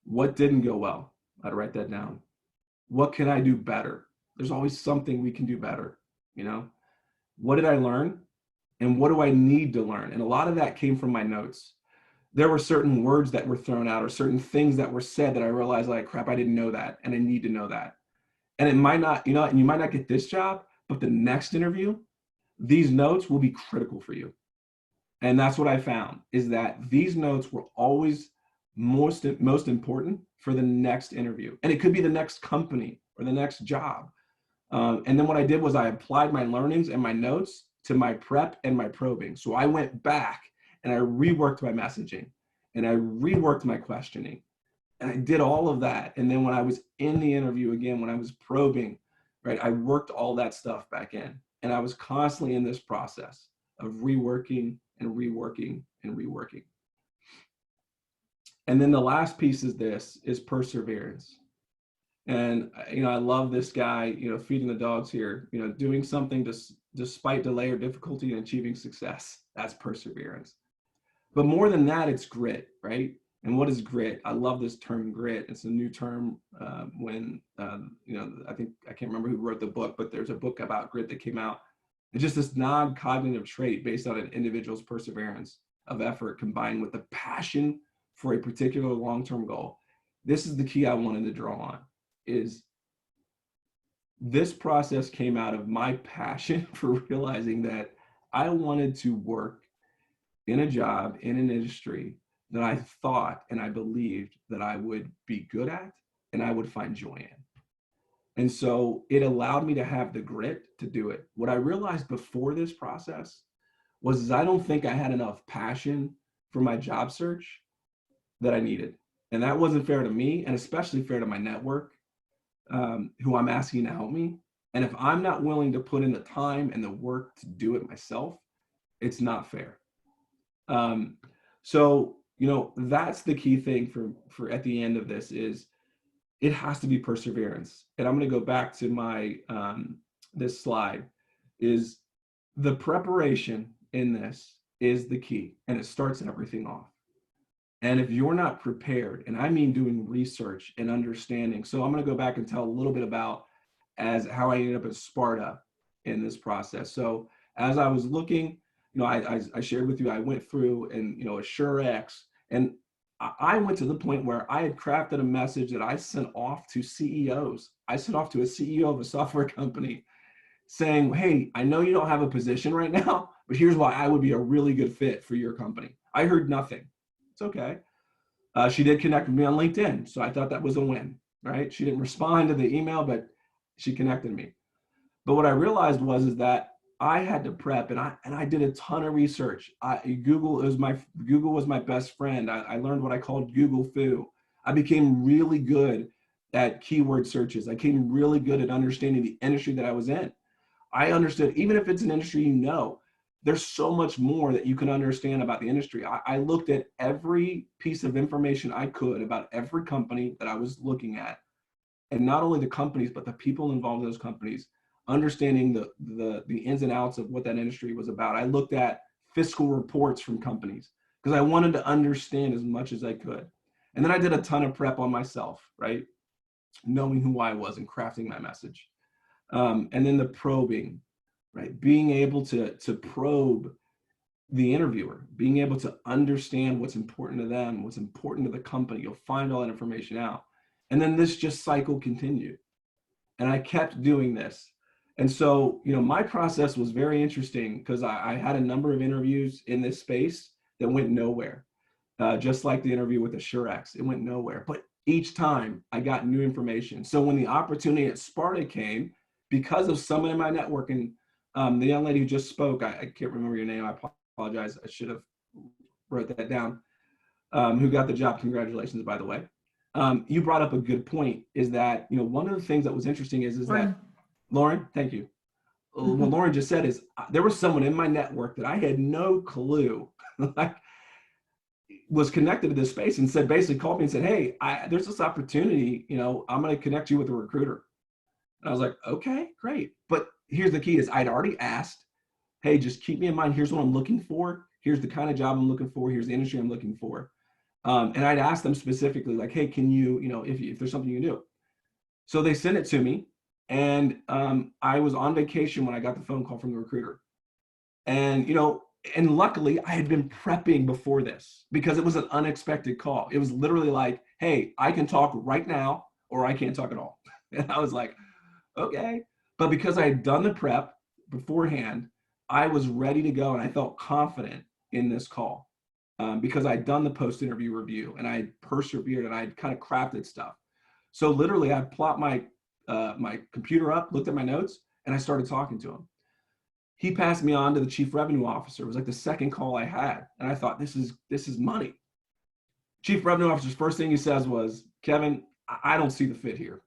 [SPEAKER 3] What didn't go well, I'd write that down. What can I do better? There's always something we can do better, What did I learn? And what do I need to learn? And a lot of that came from my notes. There were certain words that were thrown out or certain things that were said that I realized, like, crap, I didn't know that, and I need to know that. And it might not, and you might not get this job, but the next interview, these notes will be critical for you. And that's what I found, is that these notes were always most important for the next interview. And it could be the next company or the next job. And then what I did was I applied my learnings and my notes to my prep and my probing. So I went back and I reworked my messaging and I reworked my questioning. And I did all of that. And then when I was in the interview again, when I was probing, right, I worked all that stuff back in. And I was constantly in this process of reworking and reworking and reworking. And then the last piece is perseverance. And, I love this guy, feeding the dogs here, doing something despite delay or difficulty in achieving success. That's perseverance. But more than that, it's grit, right? And what is grit? I love this term grit. It's a new term when, I can't remember who wrote the book, but there's a book about grit that came out. It's just this non-cognitive trait based on an individual's perseverance of effort combined with the passion for a particular long-term goal. This is the key I wanted to draw on, is this process came out of my passion for realizing that I wanted to work in a job, in an industry that I thought and I believed that I would be good at and I would find joy in. And so it allowed me to have the grit to do it. What I realized before this process was I don't think I had enough passion for my job search that I needed. And that wasn't fair to me, and especially fair to my network, who I'm asking to help me. And if I'm not willing to put in the time and the work to do it myself, it's not fair. So, that's the key thing for at the end of this is it has to be perseverance. And I'm going to go back to my, this slide, is the preparation in this is the key, and it starts everything off. And if you're not prepared, and I mean doing research and understanding, so I'm going to go back and tell a little bit about how I ended up at Sparta in this process. So as I was looking, I shared with you, I went through and, AssureX, and I went to the point where I had crafted a message that I sent off to CEOs. I sent off to a CEO of a software company saying, hey, I know you don't have a position right now, but here's why I would be a really good fit for your company. I heard nothing. It's okay. She did connect with me on LinkedIn, so I thought that was a win, right? She didn't respond to the email, but she connected me. But what I realized is that I had to prep, and I did a ton of research. Google was my best friend. I learned what I called Google Foo. I became really good at keyword searches. I became really good at understanding the industry that I was in. I understood, even if it's an industry there's so much more that you can understand about the industry. I looked at every piece of information I could about every company that I was looking at, and not only the companies, but the people involved in those companies, understanding the ins and outs of what that industry was about. I looked at fiscal reports from companies because I wanted to understand as much as I could. And then I did a ton of prep on myself, right? Knowing who I was and crafting my message. And then the probing, right? Being able to probe the interviewer, being able to understand what's important to them, what's important to the company. You'll find all that information out. And then this just cycle continued. And I kept doing this. And so, my process was very interesting because I had a number of interviews in this space that went nowhere. Just like the interview with Assurex, it went nowhere. But each time I got new information. So when the opportunity at Sparta came, because of someone in my networking, the young lady who just spoke, I can't remember your name, I apologize, I should have wrote that down, who got the job, congratulations, by the way. You brought up a good point, is that, one of the things that was interesting is that, Lauren, thank you. What Lauren just said is, there was someone in my network that I had no clue, like, was connected to this space and said, basically called me and said, hey, there's this opportunity, I'm going to connect you with a recruiter. And I was like, okay, great. But here's the key is I'd already asked, hey, just keep me in mind. Here's what I'm looking for. Here's the kind of job I'm looking for. Here's the industry I'm looking for. And I'd asked them specifically, like, hey, can you, if there's something you can do. So they sent it to me. And I was on vacation when I got the phone call from the recruiter. And, and luckily I had been prepping before this because it was an unexpected call. It was literally like, hey, I can talk right now or I can't talk at all. And I was like, okay. But because I had done the prep beforehand, I was ready to go and I felt confident in this call because I'd done the post-interview review and I persevered and I'd kind of crafted stuff. So literally I plopped my computer up, looked at my notes, and I started talking to him. He passed me on to the chief revenue officer. It was like the second call I had. And I thought, this is money. Chief revenue officer's first thing he says was, Kevin, I don't see the fit here.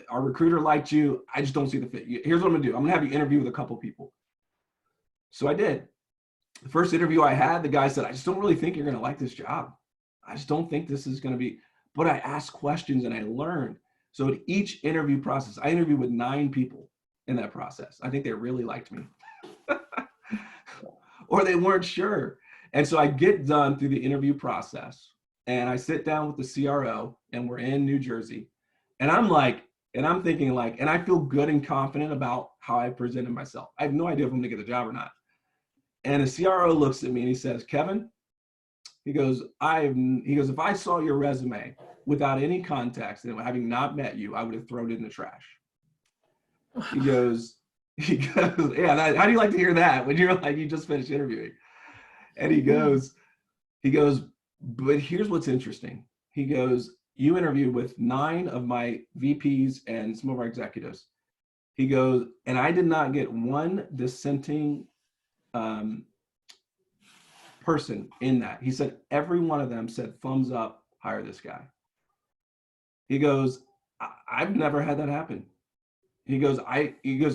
[SPEAKER 3] Our recruiter liked you. I just don't see the fit. Here's what I'm gonna do. I'm gonna have you interview with a couple people. So I did. The first interview I had, the guy said, I just don't really think you're gonna like this job. I just don't think this is gonna be, but I asked questions and I learned. So at each interview process, I interviewed with 9 people in that process. I think they really liked me. Or they weren't sure. And so I get done through the interview process and I sit down with the CRO and we're in New Jersey. And I'm thinking like, and I feel good and confident about how I presented myself. I have no idea if I'm gonna get the job or not. And the CRO looks at me and he says, Kevin, he goes, if I saw your resume without any context and having not met you, I would have thrown it in the trash. He goes, yeah, how do you like to hear that when you're like, you just finished interviewing? And he goes, but here's what's interesting. He goes, you interviewed with 9 of my VPs and some of our executives. He goes, and I did not get one dissenting person in that. He said, every one of them said, thumbs up, hire this guy. He goes, I've never had that happen. He goes,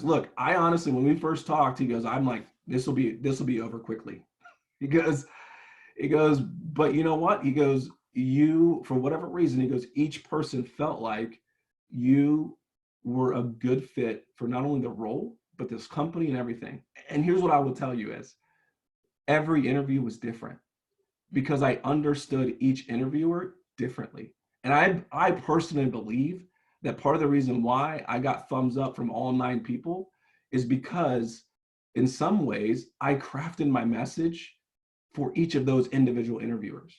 [SPEAKER 3] look, I honestly, when we first talked, he goes, I'm like, this will be over quickly. He goes, but you know what? He goes, you, for whatever reason, he goes, each person felt like you were a good fit for not only the role, but this company and everything. And here's what I will tell you is, every interview was different because I understood each interviewer differently. And I personally believe that part of the reason why I got thumbs up from all 9 people is because in some ways I crafted my message for each of those individual interviewers.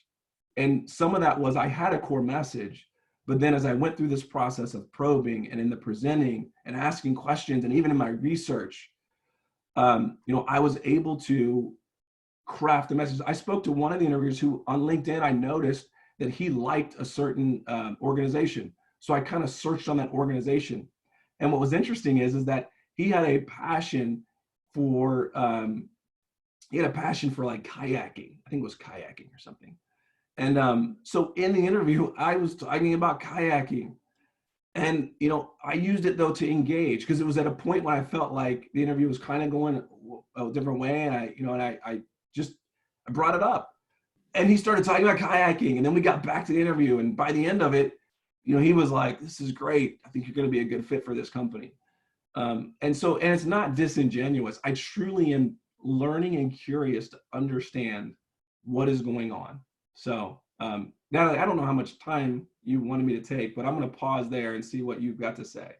[SPEAKER 3] And some of that was I had a core message, but then as I went through this process of probing and in the presenting and asking questions and even in my research, I was able to craft the message. I spoke to one of the interviewers who on LinkedIn, I noticed that he liked a certain organization. So I kind of searched on that organization. And what was interesting is that he had a passion for, like kayaking. I think it was kayaking or something. And so in the interview, I was talking about kayaking. And, I used it though to engage because it was at a point when I felt like the interview was kind of going a different way. And I just I brought it up. And he started talking about kayaking. And then we got back to the interview. And by the end of it, he was like, this is great. I think you're going to be a good fit for this company. And it's not disingenuous. I truly am learning and curious to understand what is going on. So Natalie, I don't know how much time you wanted me to take, but I'm going to pause there and see what you've got to say.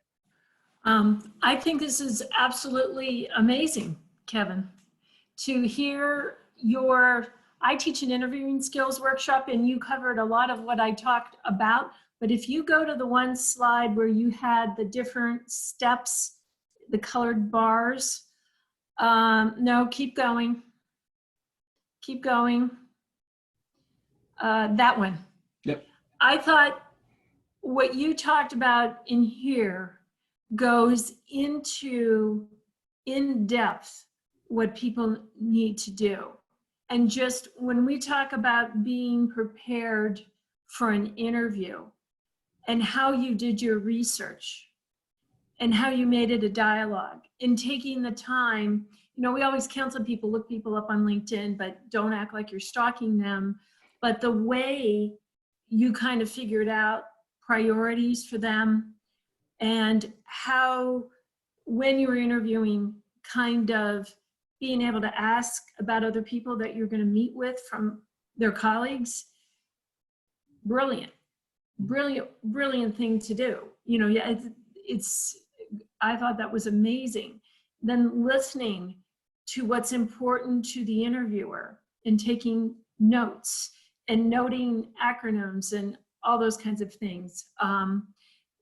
[SPEAKER 1] I think this is absolutely amazing, Kevin, to hear I teach an interviewing skills workshop, and you covered a lot of what I talked about. But if you go to the one slide where you had the different steps, the colored bars, no, keep going. Keep going. That one.
[SPEAKER 3] Yep.
[SPEAKER 1] I thought what you talked about in here goes into in depth what people need to do. And just when we talk about being prepared for an interview and how you did your research and how you made it a dialogue and taking the time, we always counsel people, look people up on LinkedIn, but don't act like you're stalking them. But the way you kind of figured out priorities for them and how, when you were interviewing, kind of being able to ask about other people that you're going to meet with from their colleagues, brilliant thing to do. I thought that was amazing. Then listening to what's important to the interviewer and taking notes and noting acronyms and all those kinds of things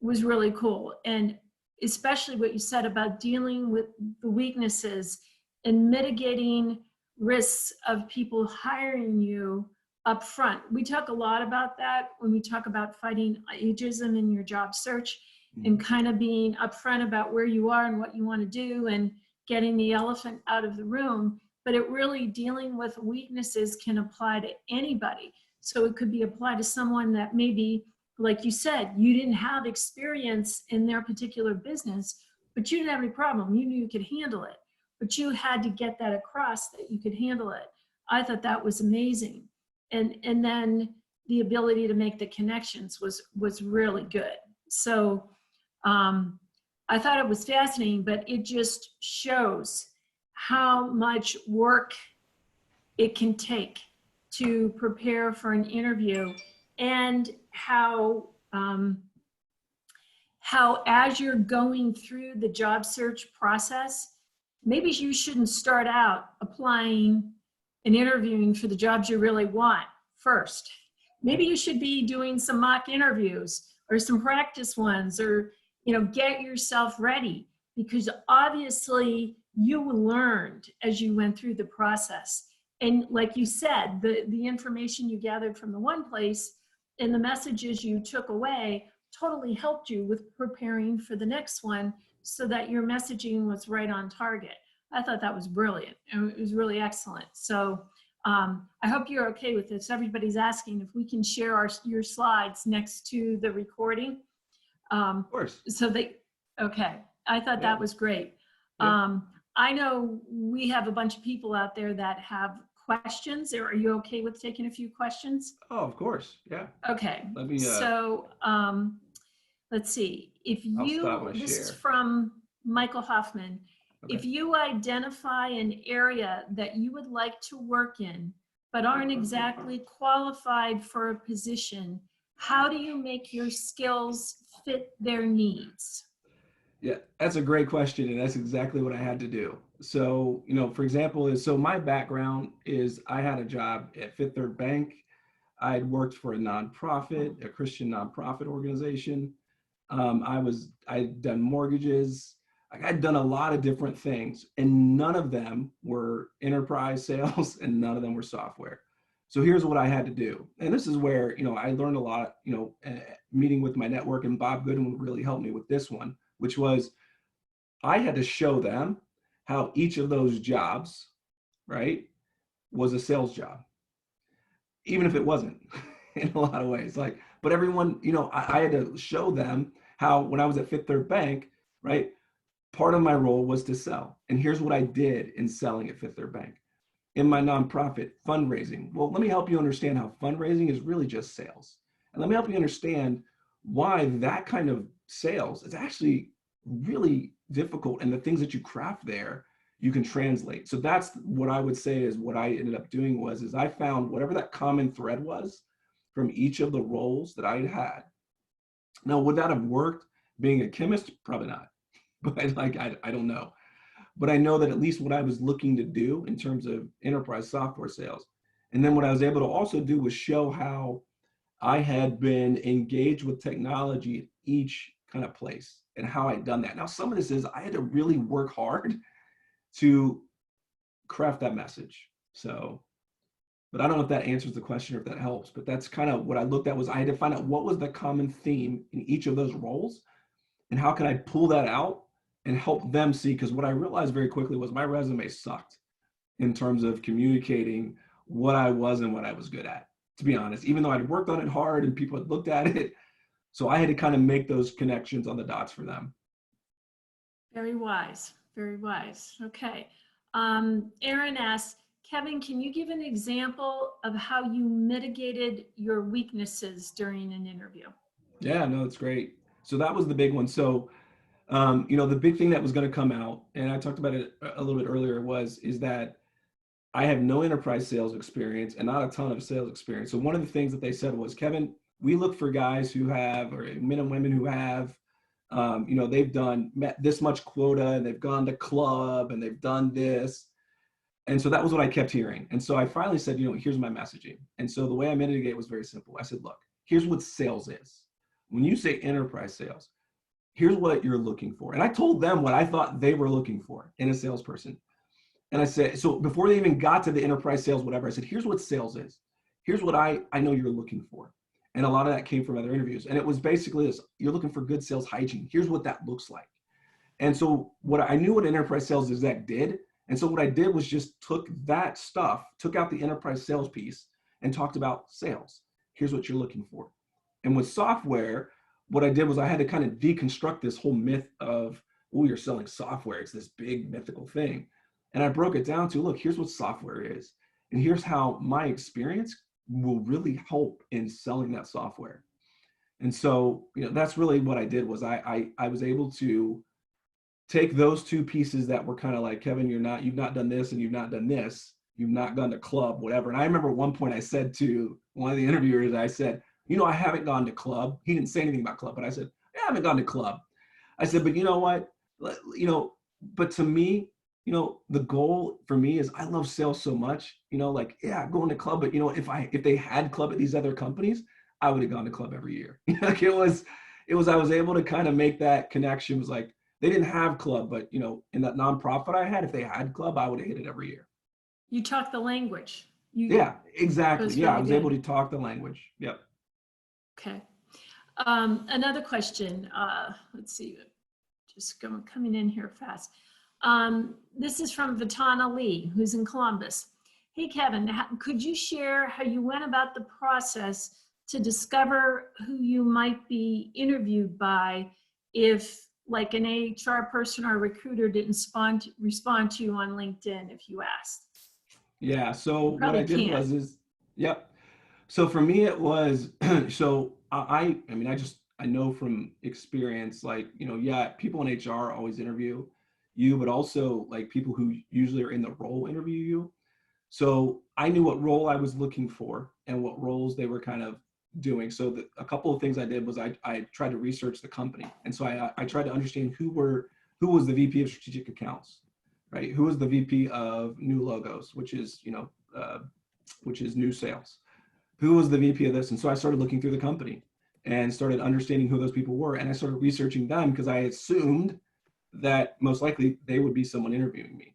[SPEAKER 1] was really cool. And especially what you said about dealing with the weaknesses and mitigating risks of people hiring you up front. We talk a lot about that when we talk about fighting ageism in your job search and kind of being upfront about where you are and what you want to do and getting the elephant out of the room. But it really, dealing with weaknesses can apply to anybody. So it could be applied to someone that maybe, like you said, you didn't have experience in their particular business, but you didn't have any problem. You knew you could handle it, but you had to get that across that you could handle it. I thought that was amazing. And then the ability to make the connections was really good. So I thought it was fascinating, but it just shows how much work it can take to prepare for an interview, and how as you're going through the job search process, maybe you shouldn't start out applying and interviewing for the jobs you really want first. Maybe you should be doing some mock interviews or some practice ones, or get yourself ready, because obviously you learned as you went through the process. And like you said, the information you gathered from the one place and the messages you took away totally helped you with preparing for the next one, so that your messaging was right on target. I thought that was brilliant, and it was really excellent. So I hope you're okay with this. Everybody's asking if we can share your slides next to the recording.
[SPEAKER 3] Of course.
[SPEAKER 1] Okay. I thought that was great.
[SPEAKER 3] Yeah.
[SPEAKER 1] I know we have a bunch of people out there that have questions. Are you okay with taking a few questions?
[SPEAKER 3] Oh, of course. Yeah.
[SPEAKER 1] Okay.
[SPEAKER 3] Let me,
[SPEAKER 1] so let's see.
[SPEAKER 3] I'll stop my
[SPEAKER 1] This
[SPEAKER 3] share.
[SPEAKER 1] is from Michael Hoffman.
[SPEAKER 3] Okay.
[SPEAKER 1] If you identify an area that you would like to work in, but aren't exactly qualified for a position, how do you make your skills fit their needs?
[SPEAKER 3] Yeah, that's a great question, and that's exactly what I had to do. So, for example, so my background is I had a job at Fifth Third Bank. I had worked for a nonprofit, a Christian nonprofit organization. I'd done mortgages. I'd done a lot of different things, and none of them were enterprise sales, and none of them were software. So here's what I had to do. And this is where, I learned a lot, meeting with my network, and Bob Goodwin really helped me with this one, which was I had to show them how each of those jobs, right, was a sales job, even if it wasn't in a lot of ways. But everyone, I had to show them how, when I was at Fifth Third Bank, right, part of my role was to sell. And here's what I did in selling at Fifth Third Bank. In my nonprofit, fundraising. Well, let me help you understand how fundraising is really just sales. And let me help you understand why that kind of sales is actually really difficult, and the things that you craft there, you can translate. So that's what I would say is what I ended up doing is I found whatever that common thread was from each of the roles that I had. Now, would that have worked being a chemist? Probably not. But I don't know. But I know that at least what I was looking to do in terms of enterprise software sales. And then what I was able to also do was show how I had been engaged with technology at each kind of place and how I'd done that. Now, some of this is I had to really work hard to craft that message. So, but I don't know if that answers the question or if that helps, but that's kind of what I looked at was I had to find out what was the common theme in each of those roles and how can I pull that out and help them see, because what I realized very quickly was my resume sucked in terms of communicating what I was and what I was good at, to be honest, even though I'd worked on it hard and people had looked at it. So I had to kind of make those connections on the dots for them.
[SPEAKER 1] Very wise, very wise. Okay. Aaron asks, Kevin, can you give an example of how you mitigated your weaknesses during an interview?
[SPEAKER 3] Yeah, no, that's great. So that was the big one. So the big thing that was going to come out, and I talked about it a little bit earlier, is that I have no enterprise sales experience and not a ton of sales experience. So one of the things that they said was, Kevin, we look for guys who have, or men and women who have, they've met this much quota and they've gone to club and they've done this. And so that was what I kept hearing. And so I finally said, here's my messaging. And so the way I mitigated it was very simple. I said, look, here's what sales is. When you say enterprise sales, here's what you're looking for. And I told them what I thought they were looking for in a salesperson. And I said, so before they even got to the enterprise sales, whatever, I said, here's what sales is. Here's what I know you're looking for. And a lot of that came from other interviews. And it was basically this, you're looking for good sales hygiene. Here's what that looks like. And so I knew what an enterprise sales exec did. And so what I did was just took that stuff, took out the enterprise sales piece and talked about sales. Here's what you're looking for. And with software, what I did was I had to kind of deconstruct this whole myth of, oh, you're selling software. It's this big mythical thing. And I broke it down to, look, here's what software is. And here's how my experience will really help in selling that software. And so, that's really what I did was I was able to take those two pieces that were kind of like, Kevin, you've not done this and you've not done this. You've not gone to club, whatever. And I remember at one point I said to one of the interviewers, I said, I haven't gone to club. He didn't say anything about club, but I said, yeah, I haven't gone to club. I said, but you know what? But to me, the goal for me is I love sales so much, going to club, but if they had club at these other companies, I would have gone to club every year. Like I was able to kind of make that connection. It was like, they didn't have club, but in that nonprofit I had, if they had club, I would have hit it every year.
[SPEAKER 1] You talk the language.
[SPEAKER 3] Yeah, exactly. Yeah,
[SPEAKER 1] really
[SPEAKER 3] I was
[SPEAKER 1] good.
[SPEAKER 3] able to talk the language. Yep.
[SPEAKER 1] Okay. Another question. Let's see. Just coming in here fast. This is from Vitana Lee, who's in Columbus. Hey, Kevin, could you share how you went about the process to discover who you might be interviewed by if, like, an HR person or a recruiter didn't respond to you on LinkedIn if you asked?
[SPEAKER 3] Yeah, so what I did was yep. So for me, it was, so I know from experience, people in HR always interview you, but also like people who usually are in the role interview you. So I knew what role I was looking for and what roles they were kind of doing. So a couple of things I did was I tried to research the company. And so I tried to understand who was the VP of strategic accounts, right? Who was the VP of new logos, which is new sales. Who was the VP of this? And so I started looking through the company and started understanding who those people were. And I started researching them because I assumed that most likely they would be someone interviewing me.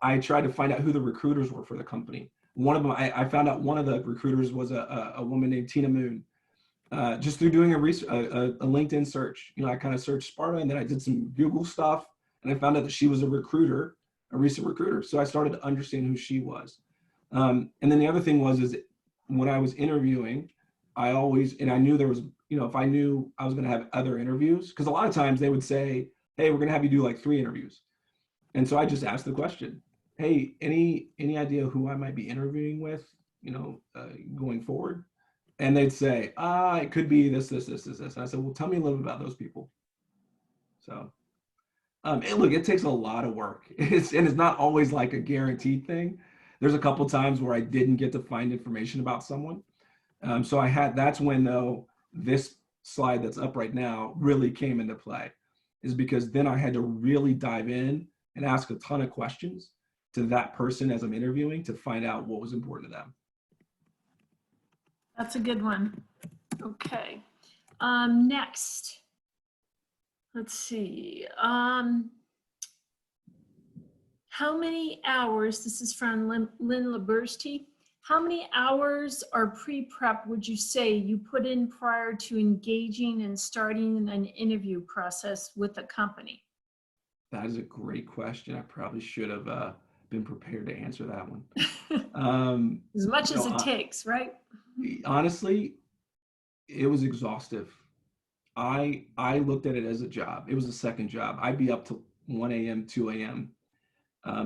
[SPEAKER 3] I tried to find out who the recruiters were for the company. One of them, I found out one of the recruiters was a woman named Tina Moon, just through doing a LinkedIn search. I kind of searched Sparta and then I did some Google stuff and I found out that she was a recruiter, a recent recruiter. So I started to understand who she was. And then the other thing is when I was interviewing, I knew there was, if I knew I was going to have other interviews, because a lot of times they would say, hey, we're going to have you do like 3 interviews. And so I just asked the question, hey, any idea who I might be interviewing with, going forward? And they'd say, it could be this. And I said, well, tell me a little bit about those people. So, look, it takes a lot of work. It's not always like a guaranteed thing. There's a couple times where I didn't get to find information about someone. So that's when though, this slide that's up right now really came into play, is because then I had to really dive in and ask a ton of questions to that person as I'm interviewing to find out what was important to them.
[SPEAKER 1] That's a good one. Okay. Next, let's see. How many hours, this is from Lynn Liberty, how many hours or pre-prep would you say you put in prior to engaging and starting an interview process with a company?
[SPEAKER 3] That is a great question. I probably should have been prepared to answer that one.
[SPEAKER 1] As much as it takes, right?
[SPEAKER 3] Honestly, it was exhaustive. I looked at it as a job. It was a second job. I'd be up to 1 a.m., 2 a.m.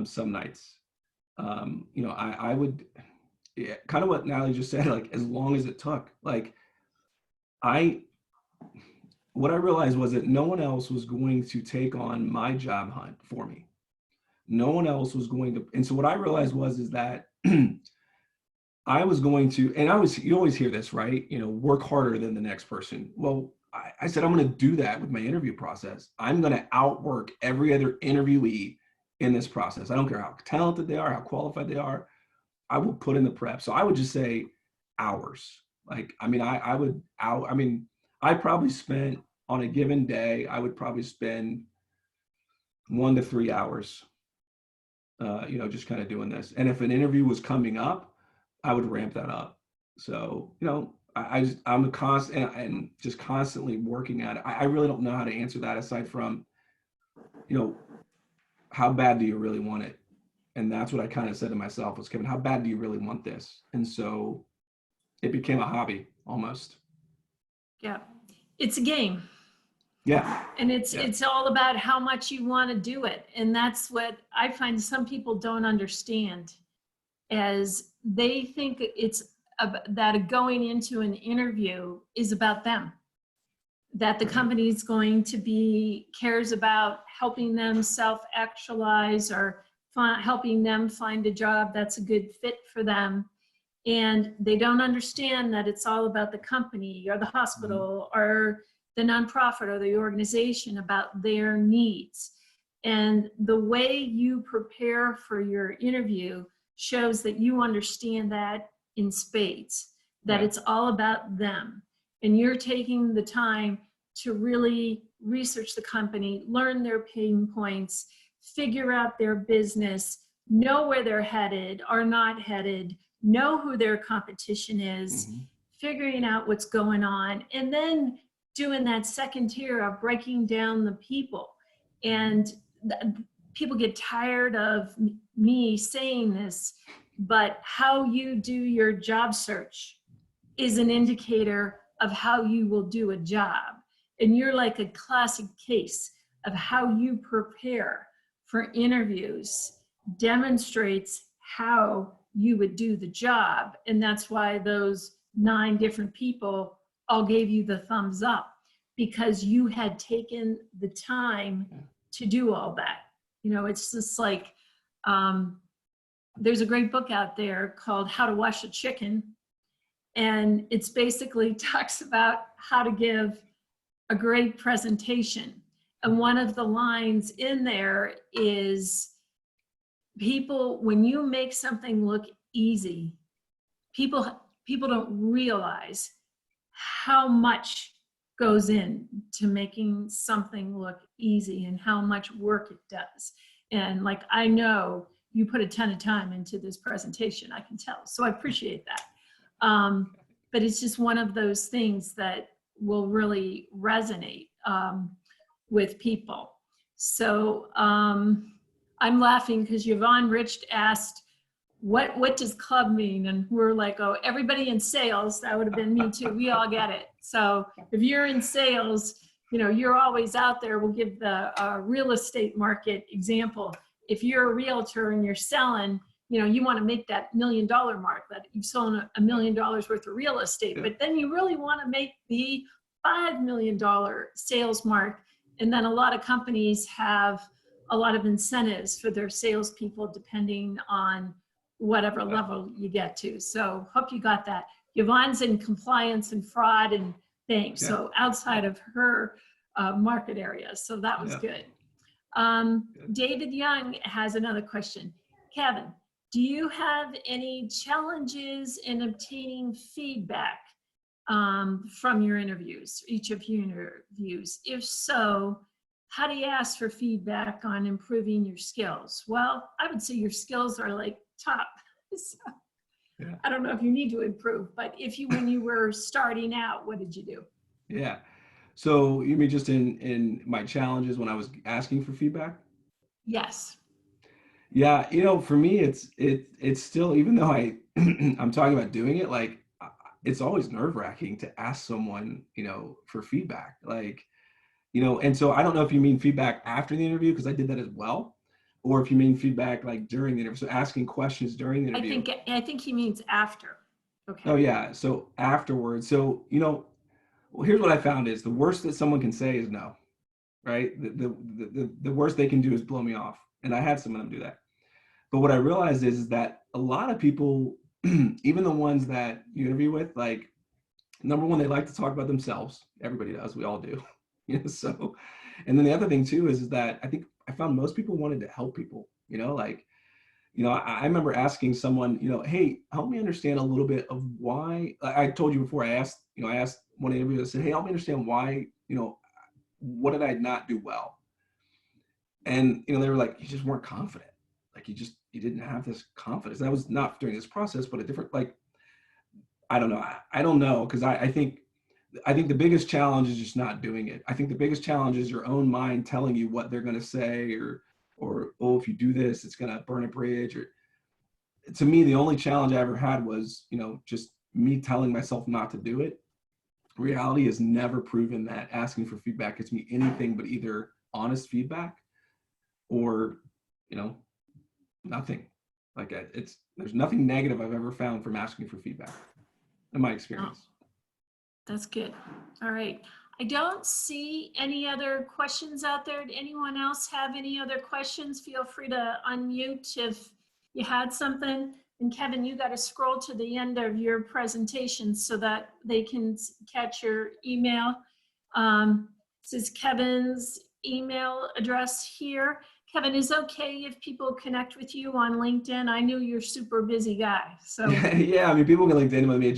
[SPEAKER 3] Some nights. I would, kind of what Natalie just said, like, as long as it took. Like, what I realized was that no one else was going to take on my job hunt for me. No one else was going to, and so what I realized is that I was going to, and you always hear this, right? Work harder than the next person. Well, I said, I'm going to do that with my interview process. I'm going to outwork every other interviewee in this process. I don't care how talented they are, how qualified they are. I will put in the prep. So I would just say hours. Like, I probably spent on a given day, I would probably spend 1 to 3 hours, just kind of doing this. And if an interview was coming up, I would ramp that up. So, I'm a constant and just constantly working at it. I really don't know how to answer that aside from, how bad do you really want it? And that's what I kind of said to myself was, Kevin, how bad do you really want this? And so it became a hobby almost.
[SPEAKER 1] Yeah, it's a game.
[SPEAKER 3] Yeah.
[SPEAKER 1] And it's all about how much you want to do it. And that's what I find some people don't understand, as they think that going into an interview is about them, that the company's going to cares about helping them self-actualize or helping them find a job that's a good fit for them. And they don't understand that it's all about the company or the hospital or the nonprofit or the organization, about their needs. And the way you prepare for your interview shows that you understand that in spades, that it's all about them. And you're taking the time to really research the company, learn their pain points, figure out their business, know where they're headed or not headed, know who their competition is, figuring out what's going on, and then doing that second tier of breaking down the people. And people get tired of me saying this, but how you do your job search is an indicator of how you will do a job. And you're like a classic case of how you prepare for interviews demonstrates how you would do the job. And that's why those 9 different people all gave you the thumbs up, because you had taken the time to do all that. It's just like, there's a great book out there called How to Wash a Chicken. And it's basically talks about how to give a great presentation. And one of the lines in there is, when you make something look easy, people don't realize how much goes in to making something look easy and how much work it does. And like, I know you put a ton of time into this presentation, I can tell. So I appreciate that. But it's just one of those things that will really resonate with people. So I'm laughing because Yvonne Rich asked, what does club mean? And we're like, oh, everybody in sales, that would have been me too. We all get it. So if you're in sales, you know, you're always out there. We'll give the real estate market example. If you're a realtor and you're selling, you know, you want to make that $1 million mark, that you've sold $1 million worth of real estate,
[SPEAKER 3] Yeah.
[SPEAKER 1] but then you really want to make the $5 million sales mark. And then a lot of companies have a lot of incentives for their salespeople depending on whatever level you get to. So hope you got that. Yvonne's in compliance and fraud and things,
[SPEAKER 3] Yeah.
[SPEAKER 1] so outside of her market area. So that was
[SPEAKER 3] Yeah.
[SPEAKER 1] good. David Young has another question. Kevin, do you have any challenges in obtaining feedback from your interviews, each of your interviews? If so, how do you ask for feedback on improving your skills? Well, I would say your skills are like top. So,
[SPEAKER 3] Yeah.
[SPEAKER 1] I don't know if you need to improve, but when you were starting out, what did you do?
[SPEAKER 3] Yeah. So you mean just in my challenges when I was asking for feedback?
[SPEAKER 1] Yes.
[SPEAKER 3] Yeah, you know, for me, it's still, even though I'm talking about doing it, like it's always nerve-wracking to ask someone, you know, for feedback. Like, you know, and so I don't know if you mean feedback after the interview, because I did that as well, or if you mean feedback like during the interview, so asking questions during the interview.
[SPEAKER 1] I think he means after. Okay.
[SPEAKER 3] Oh yeah, so afterwards. So, you know, well, here's what I found is the worst that someone can say is no, right? The worst they can do is blow me off, and I had some of them do that. But what I realized is that a lot of people, even the ones that you interview with, like, number one, they like to talk about themselves. Everybody does. We all do. You know, so, and then the other thing too is that I think I found most people wanted to help people, you know, like, you know, I remember asking someone, you know, hey, help me understand a little bit of why. I told you before, I asked one interview, I said, hey, help me understand why, you know, what did I not do well? And, you know, they were like, you just weren't confident. Like you didn't have this confidence. That was not during this process, but a different, like, I don't know. I don't know. Cause I think the biggest challenge is just not doing it. I think the biggest challenge is your own mind telling you what they're going to say, or, oh, if you do this, it's going to burn a bridge. Or to me, the only challenge I ever had was, you know, just me telling myself not to do it. Reality has never proven that asking for feedback gets me anything but either honest feedback or, you know, nothing. Like there's nothing negative I've ever found from asking for feedback in my experience.
[SPEAKER 1] Oh, that's good. All right. I don't see any other questions out there. Did anyone else have any other questions? Feel free to unmute if you had something. And Kevin, you got to scroll to the end of your presentation so that they can catch your email. This is Kevin's email address here. Kevin, is it okay if people connect with you on LinkedIn? I know you're a super busy guy, so.
[SPEAKER 3] Yeah, I mean, people can LinkedIn with me.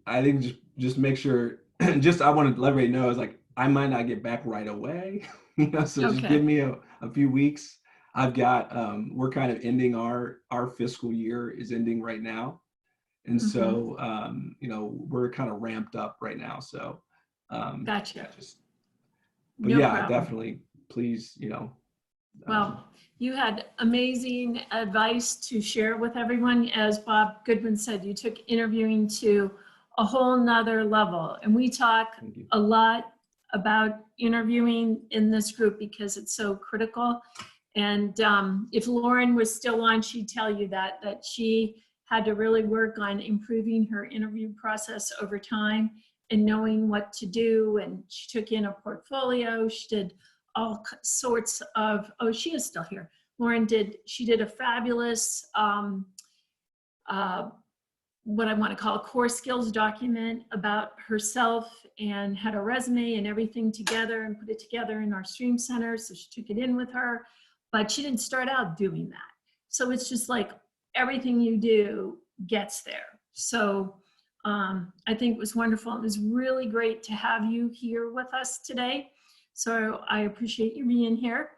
[SPEAKER 3] I think just make sure. Just I want to let everybody know is like I might not get back right away. You know, so just give me a few weeks. I've got we're kind of ending our fiscal year is ending right now, and so you know, we're kind of ramped up right now. So
[SPEAKER 1] Gotcha.
[SPEAKER 3] yeah, but
[SPEAKER 1] No
[SPEAKER 3] yeah,
[SPEAKER 1] problem.
[SPEAKER 3] definitely, please, you know.
[SPEAKER 1] Well, you had amazing advice to share with everyone. As Bob Goodwin said, you took interviewing to a whole nother level. And we talk a lot about interviewing in this group because it's so critical. And if Lauren was still on, she'd tell you that she had to really work on improving her interview process over time and knowing what to do. And she took in a portfolio. She did all sorts of, oh, she is still here. Lauren she did a fabulous, what I want to call a core skills document about herself, and had a resume and everything together and put it together in our stream center. So she took it in with her, but she didn't start out doing that. So it's just like everything you do gets there. So I think it was wonderful. It was really great to have you here with us today. So I appreciate you being here.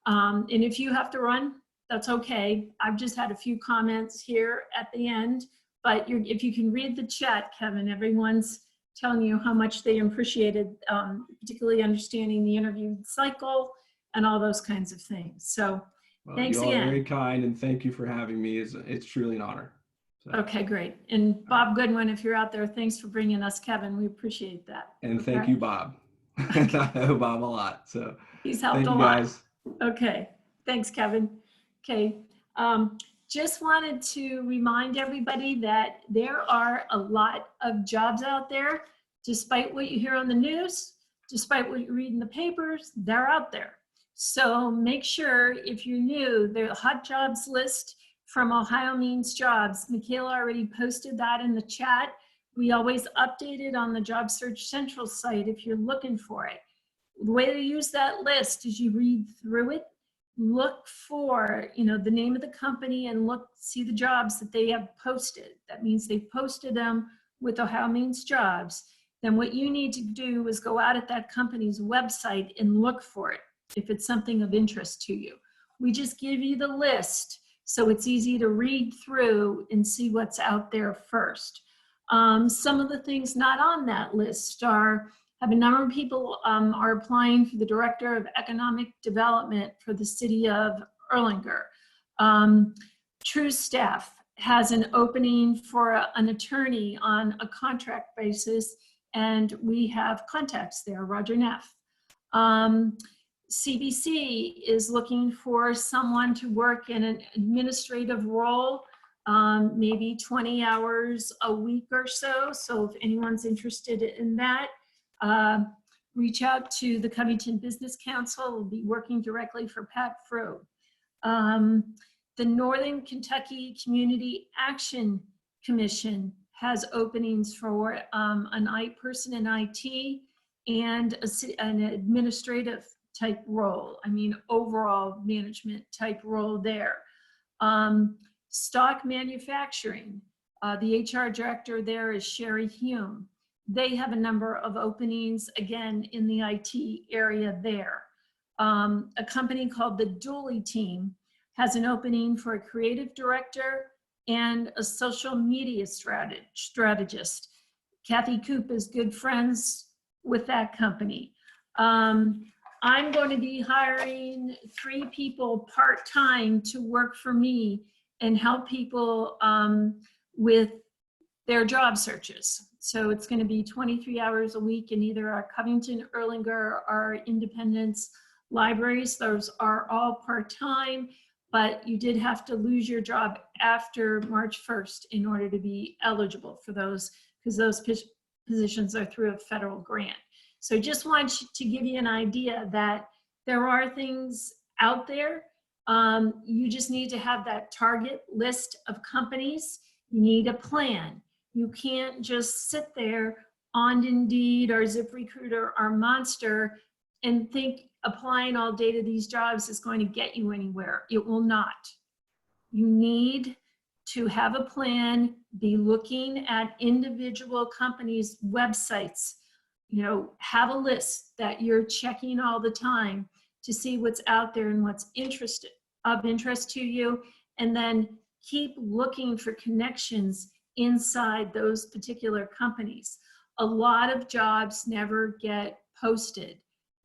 [SPEAKER 1] And if you have to run, that's okay. I've just had a few comments here at the end, but if you can read the chat, Kevin, everyone's telling you how much they appreciated, particularly understanding the interview cycle and all those kinds of things. So
[SPEAKER 3] well,
[SPEAKER 1] thanks
[SPEAKER 3] you all
[SPEAKER 1] again.
[SPEAKER 3] are very kind, and thank you for having me. It's truly an honor. So.
[SPEAKER 1] Okay, great. And Bob Goodwin, if you're out there, thanks for bringing us Kevin. We appreciate that.
[SPEAKER 3] And thank you, Bob. I owe Bob a lot. So
[SPEAKER 1] He's helped
[SPEAKER 3] thank
[SPEAKER 1] a
[SPEAKER 3] you
[SPEAKER 1] lot.
[SPEAKER 3] guys.
[SPEAKER 1] Okay, thanks, Kevin. Okay, just wanted to remind everybody that there are a lot of jobs out there. Despite what you hear on the news, despite what you read in the papers, they're out there. So make sure, if you're new, the hot jobs list from Ohio Means Jobs, Michaela already posted that in the chat. We always update it on the Job Search Central site if you're looking for it. The way to use that list is you read through it, look for, the name of the company and see the jobs that they have posted. That means they've posted them with Ohio Means Jobs. Then what you need to do is go out at that company's website and look for it if it's something of interest to you. We just give you the list so it's easy to read through and see what's out there first. Some of the things not on that list have a number of people are applying for the Director of Economic Development for the city of Erlanger. True Staff has an opening for an attorney on a contract basis, and we have contacts there, Roger Neff. CBC is looking for someone to work in an administrative role, maybe 20 hours a week or so. So if anyone's interested in that, reach out to the Covington Business Council. We'll be working directly for Pat Froh. The Northern Kentucky Community Action Commission has openings for an person in IT and an administrative type role. Overall management type role there. Stock Manufacturing, the HR director there is Sherry Hume. They have a number of openings, again, in the IT area there. A company called the Dooley Team has an opening for a creative director and a social media strategist. Kathy Coop is good friends with that company. I'm going to be hiring 3 people part-time to work for me and help people with their job searches. So it's going to be 23 hours a week in either our Covington, Erlanger, or our Independence libraries. Those are all part-time, but you did have to lose your job after March 1st in order to be eligible for those, because those positions are through a federal grant. So just want to give you an idea that there are things out there. You just need to have that target list of companies. You need a plan. You can't just sit there on Indeed or ZipRecruiter or Monster and think applying all day to these jobs is going to get you anywhere. It will not. You need to have a plan, be looking at individual companies' websites, have a list that you're checking all the time to see what's out there and what's of interest to you, and then keep looking for connections inside those particular companies. A lot of jobs never get posted.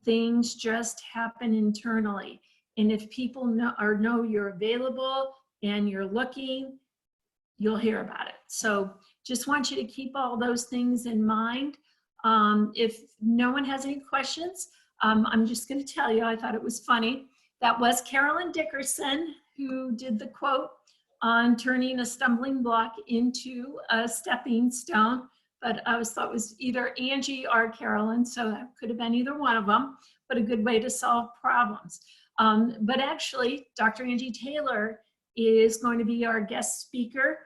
[SPEAKER 1] Things just happen internally. And if people know you're available and you're looking, you'll hear about it. So just want you to keep all those things in mind. If no one has any questions, I'm just going to tell you, I thought it was funny. That was Carolyn Dickerson who did the quote on turning a stumbling block into a stepping stone. But I always thought it was either Angie or Carolyn, so it could have been either one of them, but a good way to solve problems. But actually, Dr. Angie Taylor is going to be our guest speaker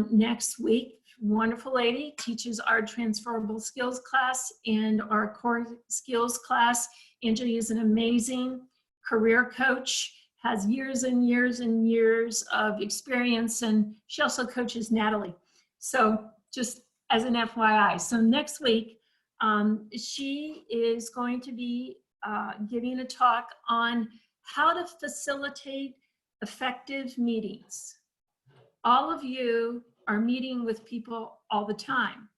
[SPEAKER 1] next week. Wonderful lady, teaches our transferable skills class and our core skills class. Angie is an amazing career coach, has years and years and years of experience, and she also coaches Natalie. So just as an FYI. So next week, she is going to be giving a talk on how to facilitate effective meetings. All of you are meeting with people all the time,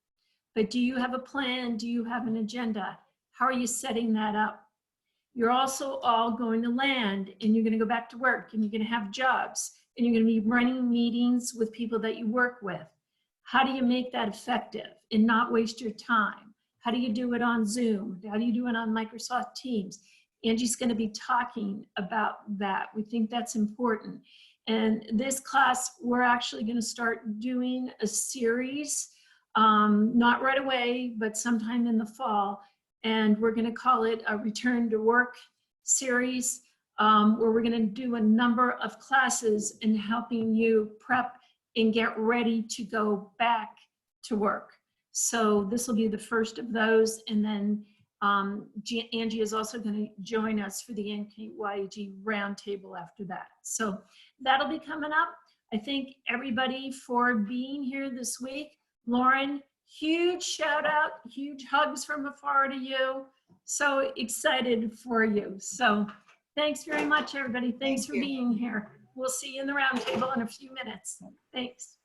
[SPEAKER 1] but do you have a plan? Do you have an agenda? How are you setting that up? You're also all going to land, and you're going to go back to work, and you're going to have jobs, and you're going to be running meetings with people that you work with. How do you make that effective and not waste your time? How do you do it on Zoom? How do you do it on Microsoft Teams? Angie's going to be talking about that. We think that's important. And this class, we're actually going to start doing a series, not right away, but sometime in the fall. And we're going to call it a Return to Work series, where we're going to do a number of classes in helping you prep and get ready to go back to work. So this will be the first of those. And then Angie is also going to join us for the NKYG roundtable after that. So that'll be coming up. I thank everybody for being here this week. Lauren, huge shout out, huge hugs from afar to you. So excited for you. So thanks very much, everybody. Thanks for being here. We'll see you in the roundtable in a few minutes. Thanks.